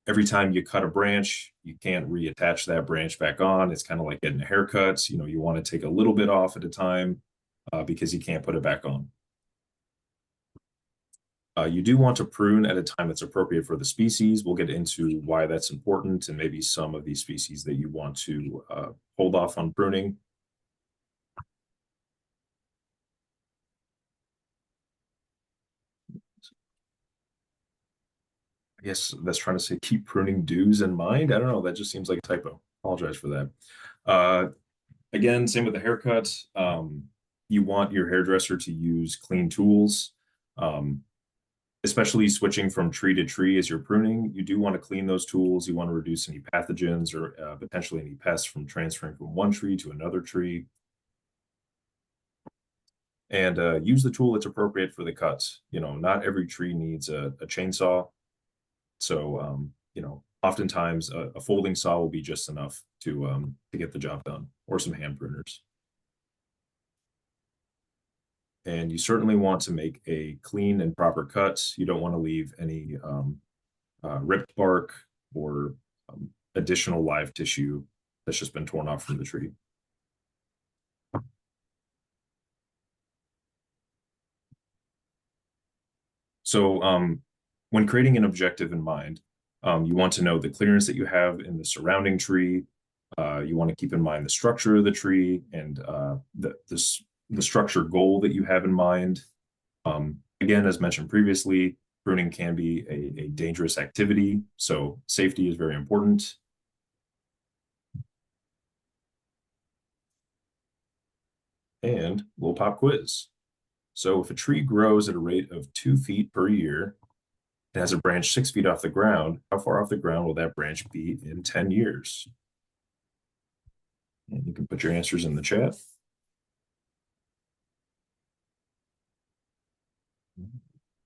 Every time you cut a branch, you can't reattach that branch back on. It's kind of like getting a haircut. You want to take a little bit off at a time because you can't put it back on. You do want to prune at a time that's appropriate for the species. We'll get into why that's important and maybe some of these species that you want to hold off on pruning. I guess that's trying to say keep pruning dues in mind. I don't know. That just seems like a typo. Apologize for that. Again, same with the haircut. You want your hairdresser to use clean tools. Especially switching from tree to tree as you're pruning, you do want to clean those tools. You want to reduce any pathogens or potentially any pests from transferring from one tree to another tree. And use the tool that's appropriate for the cuts. Not every tree needs a chainsaw. So, oftentimes a folding saw will be just enough to get the job done, or some hand pruners. And you certainly want to make a clean and proper cut. You don't want to leave any ripped bark or additional live tissue that's just been torn off from the tree. So when creating an objective in mind, you want to know the clearance that you have in the surrounding tree. You want to keep in mind the structure of the tree and the structure goal that you have in mind. Again, as mentioned previously, pruning can be a dangerous activity, so safety is very important. And a little pop quiz. So if a tree grows at a rate of 2 feet per year and has a branch 6 feet off the ground, how far off the ground will that branch be in 10 years? And you can put your answers in the chat.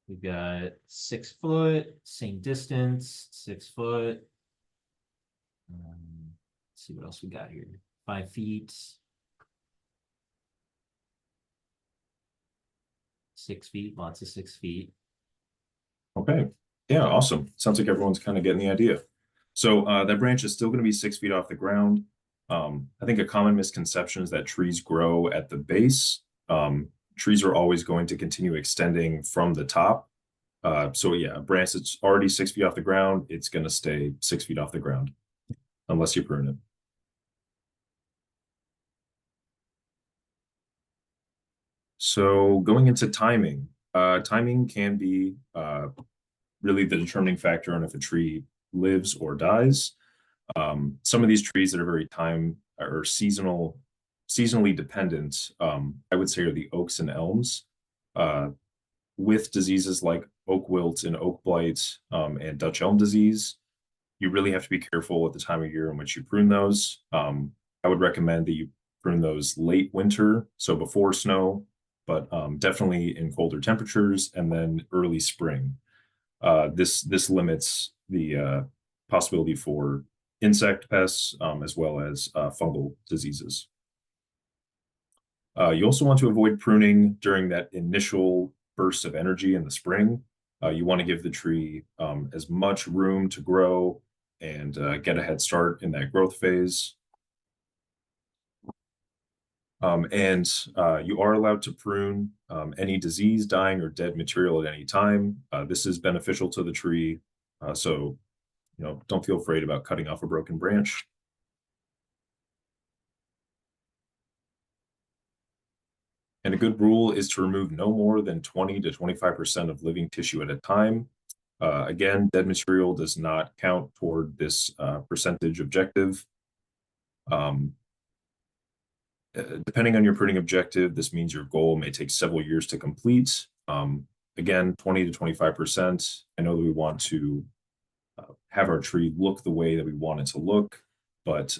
We've got 6 foot, same distance, 6 foot. Let's see what else we got here. 5 feet. 6 feet, lots of 6 feet. Okay. Yeah, awesome. Sounds like everyone's kind of getting the idea. So that branch is still going to be 6 feet off the ground. I think a common misconception is that trees grow at the base. Trees are always going to continue extending from the top. So yeah, a branch that's already 6 feet off the ground, it's going to stay 6 feet off the ground unless you prune it. So going into timing, timing can be really the determining factor on if a tree lives or dies. Some of these trees that are very time or seasonally dependent, I would say are the oaks and elms. With diseases like oak wilt and oak blight and Dutch elm disease, you really have to be careful at the time of year in which you prune those. I would recommend that you prune those late winter, so before snow, but definitely in colder temperatures, and then early spring. This limits the possibility for insect pests as well as fungal diseases. You also want to avoid pruning during that initial burst of energy in the spring. You want to give the tree as much room to grow and get a head start in that growth phase. You are allowed to prune any disease, dying, or dead material at any time. This is beneficial to the tree, so don't feel afraid about cutting off a broken branch. And a good rule is to remove no more than 20 to 25% of living tissue at a time. Again, dead material does not count toward this percentage objective. Depending on your pruning objective, this means your goal may take several years to complete. Again, 20 to 25%. I know that we want to have our tree look the way that we want it to look, but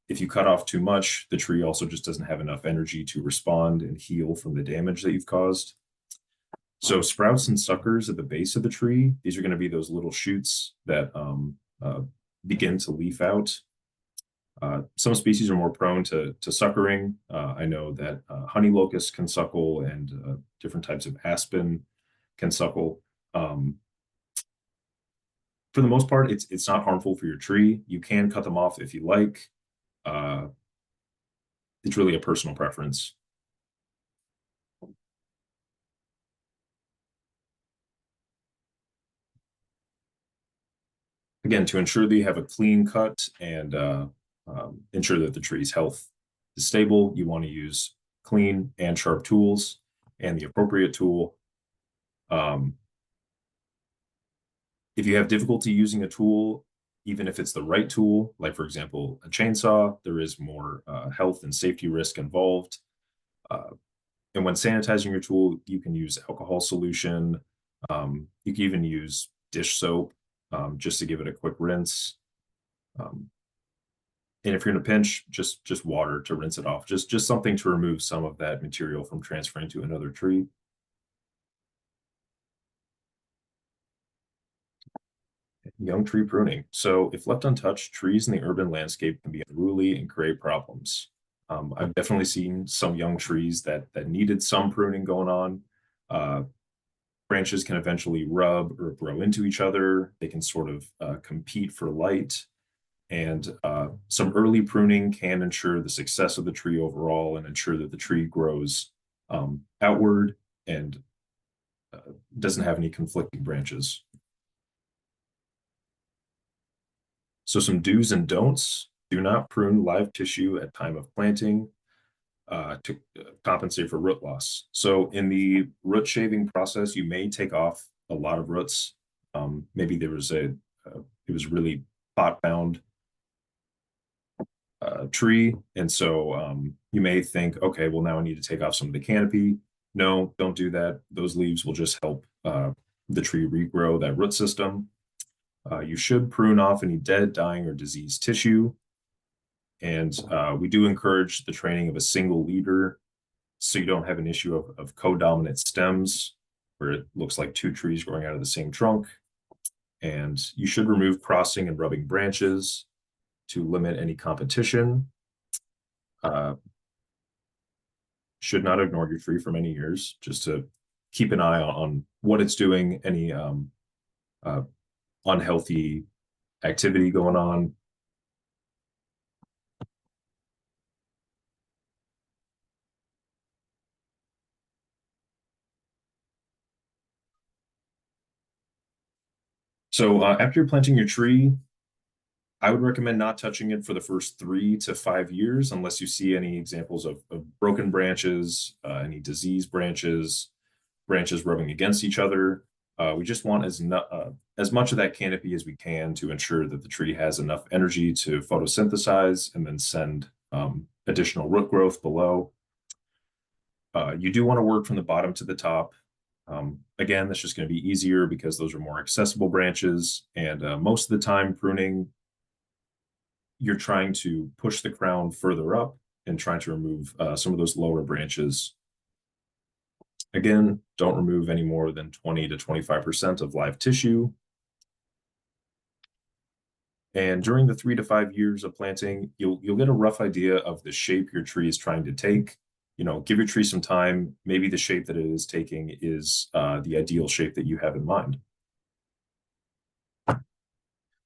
if you cut off too much, the tree also just doesn't have enough energy to respond and heal from the damage that you've caused. So sprouts and suckers at the base of the tree, these are going to be those little shoots that begin to leaf out. Some species are more prone to suckering. I know that honey locust can suckle, and different types of aspen can suckle. For the most part, it's not harmful for your tree. You can cut them off if you like. It's really a personal preference. Again, to ensure that you have a clean cut and ensure that the tree's health is stable, you want to use clean and sharp tools and the appropriate tool. If you have difficulty using a tool, even if it's the right tool, like for example, a chainsaw, there is more health and safety risk involved. And when sanitizing your tool, you can use alcohol solution. You can even use dish soap just to give it a quick rinse. And if you're in a pinch, just water to rinse it off. Just something to remove some of that material from transferring to another tree. Young tree pruning. So if left untouched, trees in the urban landscape can be unruly and create problems. I've definitely seen some young trees that needed some pruning going on. Branches can eventually rub or grow into each other. They can sort of compete for light. And some early pruning can ensure the success of the tree overall and ensure that the tree grows outward and doesn't have any conflicting branches. So some do's and don'ts: do not prune live tissue at time of planting to compensate for root loss. So in the root shaving process, you may take off a lot of roots. Maybe there was it was really pot bound tree, and so you may think, okay, well now I need to take off some of the canopy. No, don't do that. Those leaves will just help the tree regrow that root system. You should prune off any dead, dying, or diseased tissue. And we do encourage the training of a single leader so you don't have an issue of co-dominant stems. where it looks like two trees growing out of the same trunk. And you should remove crossing and rubbing branches to limit any competition. Should not ignore your tree for many years, just to keep an eye on what it's doing, any unhealthy activity going on. So after you're planting your tree, I would recommend not touching it for the first 3 to 5 years unless you see any examples of broken branches, any diseased branches, branches rubbing against each other. We just want as much of that canopy as we can to ensure that the tree has enough energy to photosynthesize and then send additional root growth below. You do want to work from the bottom to the top. Again, that's just going to be easier because those are more accessible branches. And most of the time, pruning, you're trying to push the crown further up and trying to remove some of those lower branches. Again, don't remove any more than 20 to 25% of live tissue. And during the 3 to 5 years of planting, you'll get a rough idea of the shape your tree is trying to take. You know, give your tree some time. Maybe the shape that it is taking is the ideal shape that you have in mind.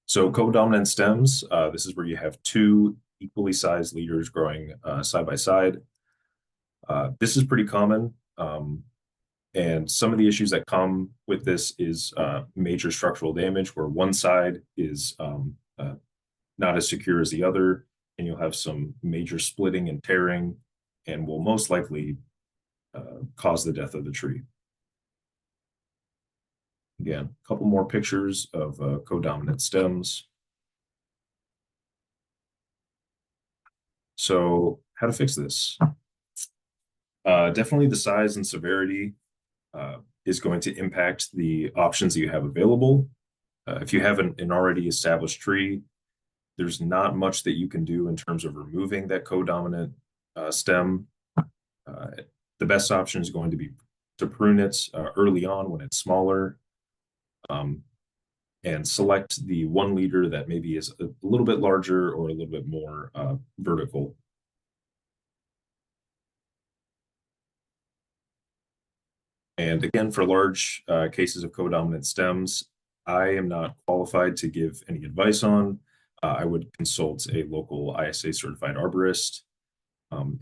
So co-dominant stems, this is where you have two equally sized leaders growing side by side. This is pretty common. And some of the issues that come with this is major structural damage where one side is not as secure as the other, and you'll have some major splitting and tearing and will most likely cause the death of the tree. Again, a couple more pictures of codominant stems. So how to fix this? Definitely the size and severity is going to impact the options that you have available. If you have an already established tree, there's not much that you can do in terms of removing that codominant stem. The best option is going to be to prune it early on when it's smaller, and select the one leader that maybe is a little bit larger or a little bit more vertical. And again, for large cases of codominant stems, I am not qualified to give any advice on. I would consult a local ISA certified arborist.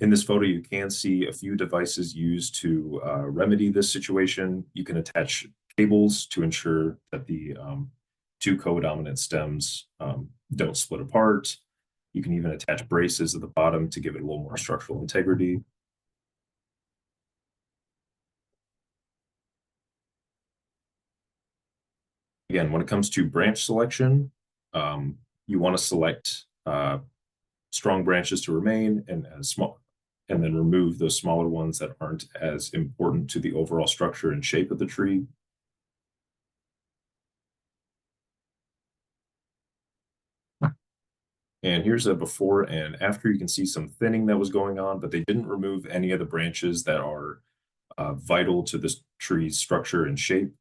In this photo, you can see a few devices used to remedy this situation. You can attach cables to ensure that the two codominant stems don't split apart. You can even attach braces at the bottom to give it a little more structural integrity. Again, when it comes to branch selection, you want to select strong branches to remain and then remove those smaller ones that aren't as important to the overall structure and shape of the tree. And here's a before and after. You can see some thinning that was going on, but they didn't remove any of the branches that are vital to this tree's structure and shape.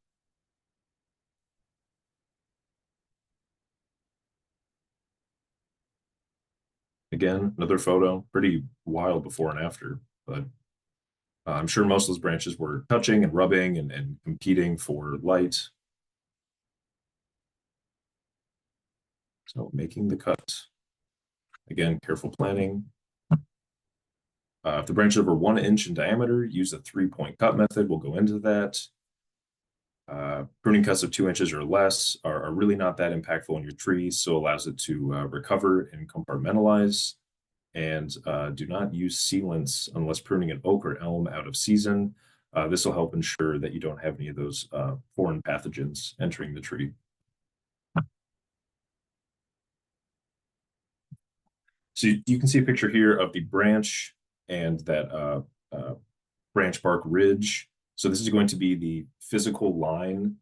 Again, another photo, pretty wild before and after, but I'm sure most of those branches were touching and rubbing and competing for light. So making the cut. Again, careful planning. If the branch is over 1 inch in diameter, use the 3-point cut method. We'll go into that. Pruning cuts of 2 inches or less are really not that impactful in your tree, so allows it to recover and compartmentalize. And do not use sealants unless pruning an oak or elm out of season. This will help ensure that you don't have any of those foreign pathogens entering the tree. So you can see a picture here of the branch and that branch bark ridge. So this is going to be the physical line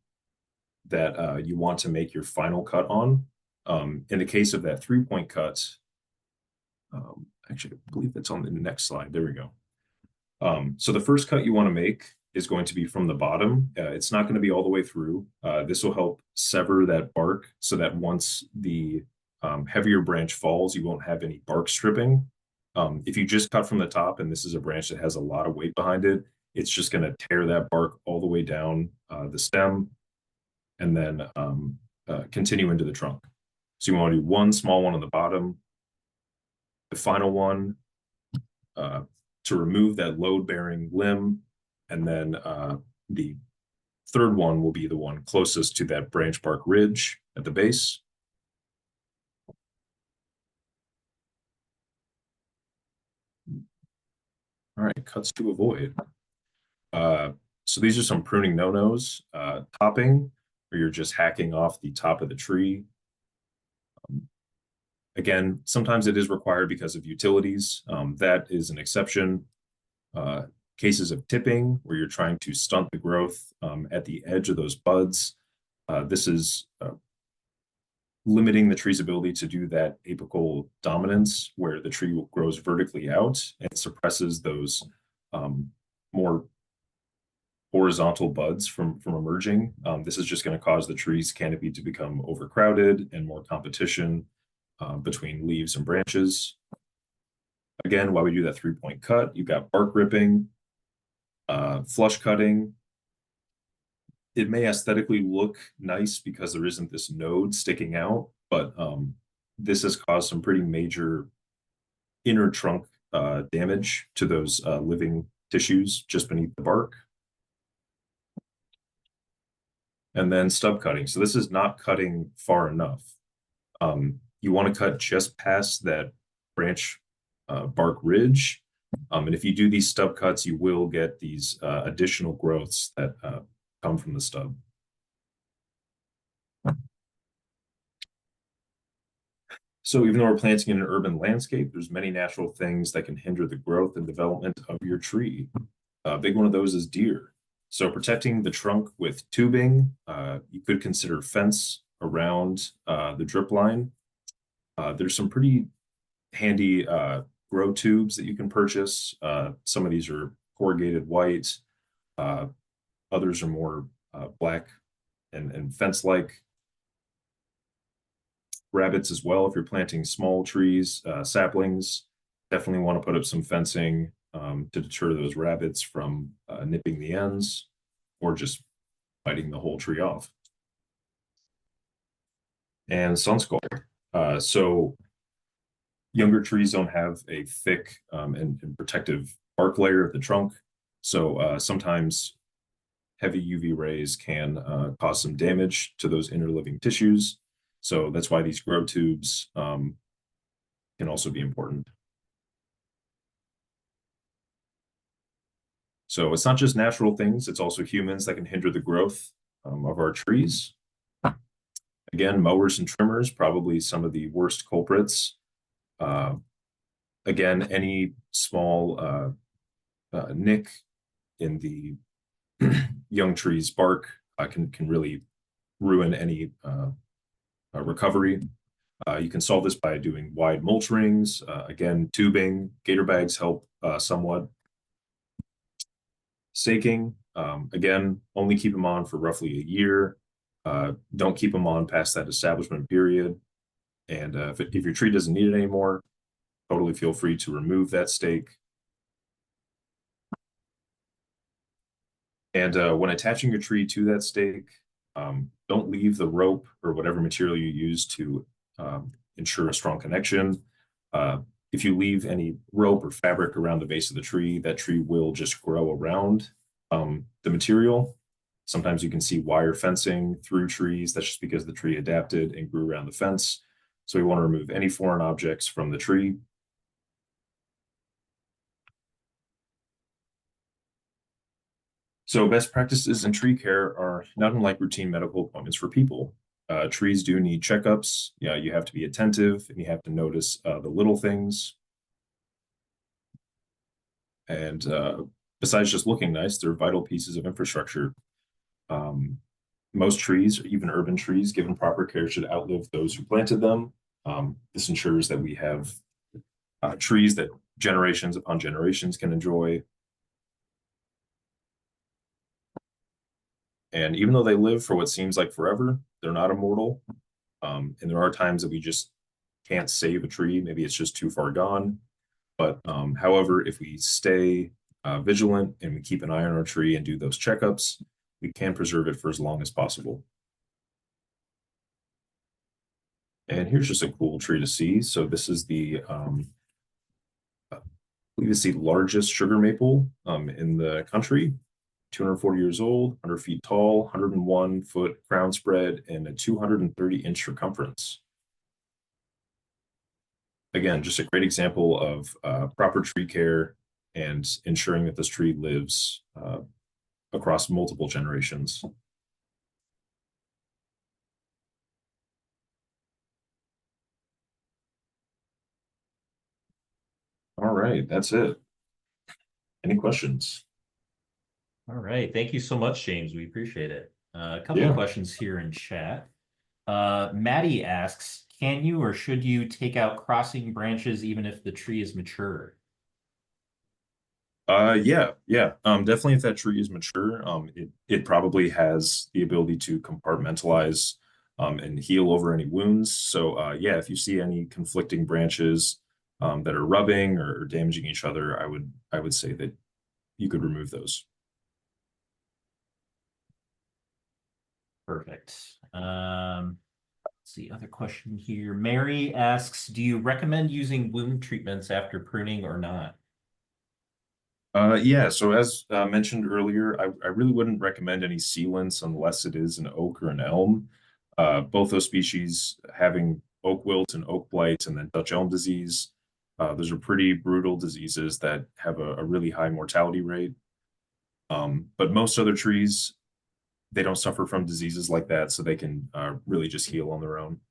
that you want to make your final cut on. In the case of that 3-point cut, actually, I believe that's on the next slide. There we go. So the first cut you want to make is going to be from the bottom. It's not going to be all the way through. This will help sever that bark so that once the heavier branch falls, you won't have any bark stripping. If you just cut from the top and this is a branch that has a lot of weight behind it, it's just going to tear that bark all the way down the stem and then continue into the trunk. So you want to do one small one on the bottom, the final one to remove that load-bearing limb, and then the third one will be the one closest to that branch bark ridge at the base. All right, cuts to avoid. So these are some pruning no-nos. Topping, where you're just hacking off the top of the tree. Again, sometimes it is required because of utilities. That is an exception. Cases of tipping, where you're trying to stunt the growth at the edge of those buds. This is limiting the tree's ability to do that apical dominance, where the tree grows vertically out and suppresses those more horizontal buds from emerging. This is just going to cause the tree's canopy to become overcrowded and more competition between leaves and branches. Again, while we do that 3-point cut, you've got bark ripping, flush cutting. It may aesthetically look nice because there isn't this node sticking out, but this has caused some pretty major inner trunk damage to those living tissues just beneath the bark. And then stub cutting. So this is not cutting far enough. You want to cut just past that branch bark ridge. And if you do these stub cuts, you will get these additional growths that come from the stub. So even though we're planting in an urban landscape, there's many natural things that can hinder the growth and development of your tree. A big one of those is deer. So protecting the trunk with tubing, you could consider fence around the drip line. There's some pretty handy grow tubes that you can purchase. Some of these are corrugated white. Others are more black and fence-like. Rabbits as well. If you're planting small trees, saplings, definitely want to put up some fencing to deter those rabbits from nipping the ends or just biting the whole tree off. And sunscald. So younger trees don't have a thick and protective bark layer at the trunk. So sometimes heavy UV rays can cause some damage to those inner living tissues. So that's why these grow tubes can also be important. So it's not just natural things, it's also humans that can hinder the growth of our trees. Again, mowers and trimmers, probably some of the worst culprits. Again, any small nick in the young tree's bark can really ruin any recovery. You can solve this by doing wide mulch rings. Again, tubing, gator bags help somewhat. Staking, again, only keep them on for roughly a year. Don't keep them on past that establishment period. And if your tree doesn't need it anymore, totally feel free to remove that stake. And when attaching your tree to that stake, don't leave the rope or whatever material you use to ensure a strong connection. If you leave any rope or fabric around the base of the tree, that tree will just grow around the material. Sometimes you can see wire fencing through trees. That's just because the tree adapted and grew around the fence. So we want to remove any foreign objects from the tree. So best practices in tree care are not unlike routine medical appointments for people. Trees do need checkups. Yeah, you have to be attentive and you have to notice the little things. And besides just looking nice, they're vital pieces of infrastructure. Most trees, even urban trees, given proper care, should outlive those who planted them. This ensures that we have trees that generations upon generations can enjoy. And even though they live for what seems like forever, they're not immortal. And there are times that we just can't save a tree. Maybe it's just too far gone. But however, if we stay vigilant and we keep an eye on our tree and do those checkups, we can preserve it for as long as possible. And here's just a cool tree to see. So this is the, I believe it's the largest sugar maple in the country. 240 years old, 100 feet tall, 101 foot crown spread, and a 230-inch circumference. Again, just a great example of proper tree care and ensuring that this tree lives across multiple generations. All right, that's it. Any questions? All right. Thank you so much, James. We appreciate it. A couple Yeah. of questions here in chat. Maddie asks, can you or should you take out crossing branches even if the tree is mature? Yeah. Definitely if that tree is mature, it probably has the ability to compartmentalize and heal over any wounds. So yeah, if you see any conflicting branches that are rubbing or damaging each other, I would say that you could remove those. Perfect. Let's see, other question here. Mary asks, do you recommend using wound treatments after pruning or not? Yeah, so as mentioned earlier, I really wouldn't recommend any sealants unless it is an oak or an elm. Both those species having oak wilt and oak blight and then Dutch elm disease, those are pretty brutal diseases that have a really high mortality rate. But most other trees, they don't suffer from diseases like that, so they can really just heal on their own.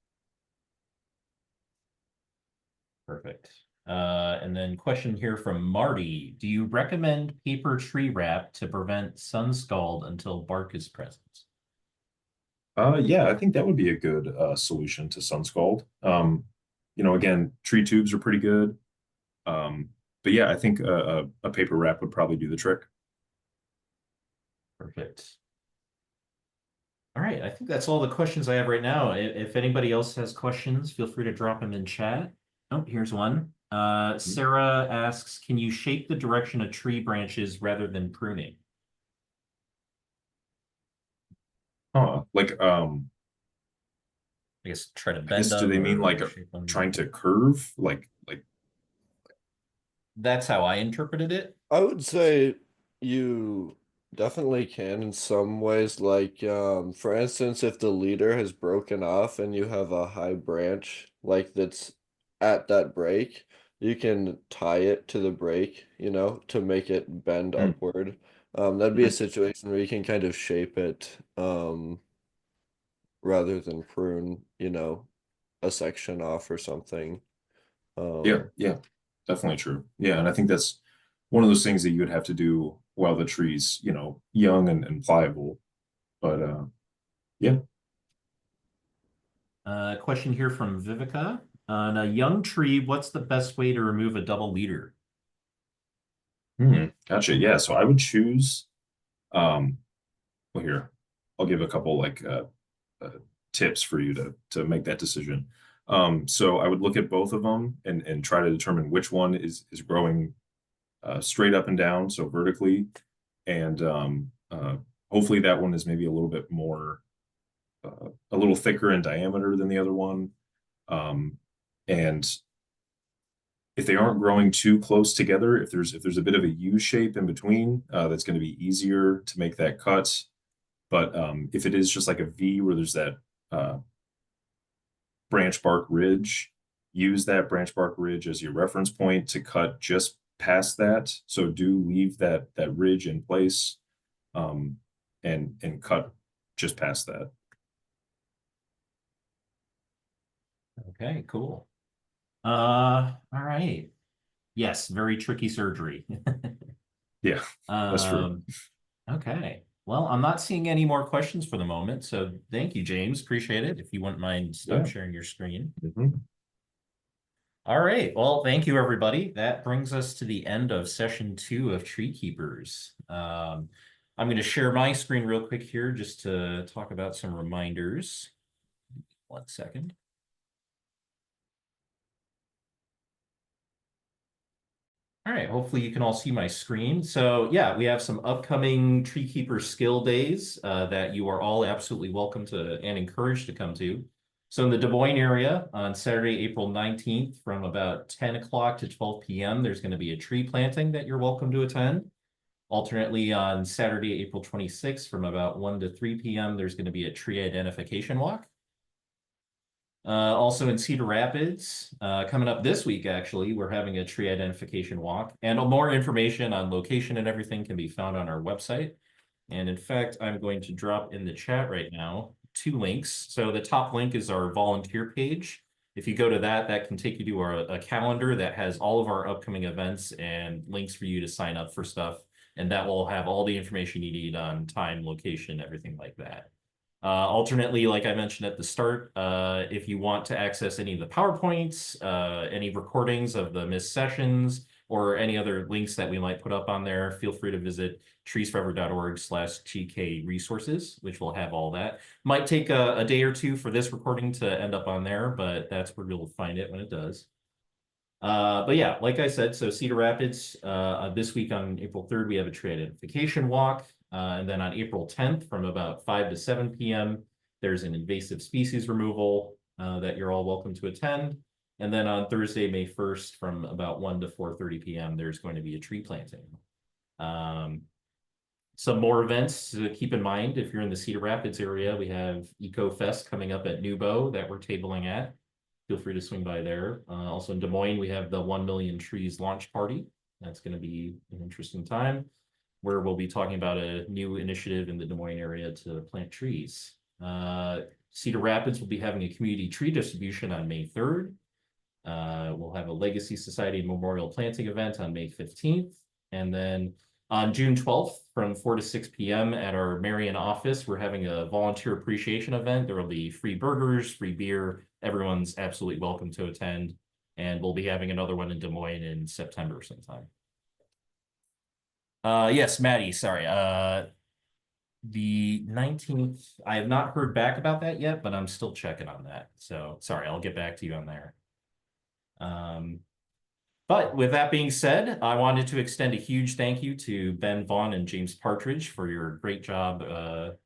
Perfect. And then question here from Marty. Do you recommend paper tree wrap to prevent sun scald until bark is present? Yeah, I think that would be a good solution to sun scald. Again, tree tubes are pretty good. But yeah, I think a paper wrap would probably do the trick. Perfect. All right, I think that's all the questions I have right now. If anybody else has questions, feel free to drop them in chat. Oh, here's one. Sarah asks, can you shape the direction of tree branches rather than pruning? Like I guess try to I guess bend do them they mean like or shape them. trying to curve? Like That's how I interpreted it. I would say you definitely can in some ways. Like, for instance, if the leader has broken off and you have a high branch like that's at that break, you can tie it to the break, to make it bend Hmm. upward. That'd be a situation where you can kind of shape it, rather than prune, a section off or something. Yeah, definitely true. Yeah, and I think that's one of those things that you would have to do while the tree's, young and pliable. But yeah. Question here from Vivica. On a young tree, what's the best way to remove a double leader? Gotcha. Yeah, so I would choose um well here, I'll give a couple like uh tips for you to make that decision. So I would look at both of them and try to determine which one is growing straight up and down, so vertically, and hopefully that one is maybe a little bit more a little thicker in diameter than the other one. And if they aren't growing too close together, if there's a bit of a U shape in between, that's going to be easier to make that cut. But if it is just like a V where there's that branch bark ridge, use that branch bark ridge as your reference point to cut just past that. So do leave that ridge in place, and cut just past that. Okay, cool. All right. Yes, very tricky surgery. Yeah, that's true. Okay. Well, I'm not seeing any more questions for the moment, so thank you, James. Appreciate it. If you wouldn't mind, stop Yeah. sharing your screen. Mhm. All right. Well, thank you, everybody. That brings us to the end of session 2 of Tree Keepers. I'm going to share my screen real quick here just to talk about some reminders. 1 second. All right, hopefully you can all see my screen. So yeah, we have some upcoming TreeKeeper skill days that you are all absolutely welcome to and encouraged to come to. So in the Des Moines area on Saturday, April 19th from about 10 o'clock to 12 p.m., there's going to be a tree planting that you're welcome to attend. Alternately on Saturday, April 26th from about 1 to 3 p.m., there's going to be a tree identification walk. Also in Cedar Rapids, coming up this week, actually, we're having a tree identification walk. And more information on location and everything can be found on our website. And in fact, I'm going to drop in the chat right now 2 links. So the top link is our volunteer page. If you go to that, that can take you to a calendar that has all of our upcoming events and links for you to sign up for stuff. And that will have all the information you need on time, location, everything like that. Alternately, like I mentioned at the start, if you want to access any of the PowerPoints, any recordings of the missed sessions, or any other links that we might put up on there, feel free to visit treesforever.org/GK resources, which will have all that. Might take a day or two for this recording to end up on there, but that's where you'll find it when it does. But yeah, like I said, so Cedar Rapids, this week on April 3rd, we have a tree identification walk. And then on April 10th, from about 5 to 7 p.m., there's an invasive species removal that you're all welcome to attend. And then on Thursday, May 1st, from about 1 to 4:30 p.m., there's going to be a tree planting. Some more events to keep in mind. If you're in the Cedar Rapids area, we have Eco Fest coming up at Nubo that we're tabling at. Feel free to swing by there. Also in Des Moines, we have the 1 Million Trees launch party. That's going to be an interesting time where we'll be talking about a new initiative in the Des Moines area to plant trees. Cedar Rapids will be having a community tree distribution on May 3rd. We'll have a Legacy Society Memorial Planting event on May 15th. And then on June 12th from 4 to 6 p.m. at our Marion office, we're having a volunteer appreciation event. There will be free burgers, free beer. Everyone's absolutely welcome to attend. And we'll be having another one in Des Moines in September sometime. Yes, Maddie, sorry. The 19th, I have not heard back about that yet, but I'm still checking on that. So sorry, I'll get back to you on there. But with that being said, I wanted to extend a huge thank you to Ben Vaughn and James Partridge for your great job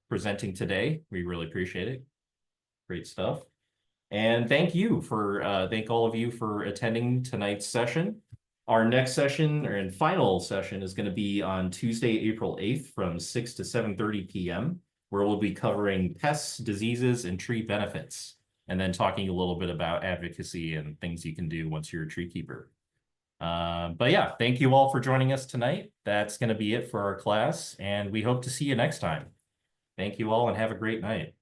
presenting today. We really appreciate it. Great stuff. And thank all of you for attending tonight's session. Our next session and final session is going to be on Tuesday, April 8th from 6 to 7:30 p.m., where we'll be covering pests, diseases, and tree benefits, and then talking a little bit about advocacy and things you can do once you're a tree keeper. But yeah, thank you all for joining us tonight. That's going to be it for our class, and we hope to see you next time. Thank you all and have a great night.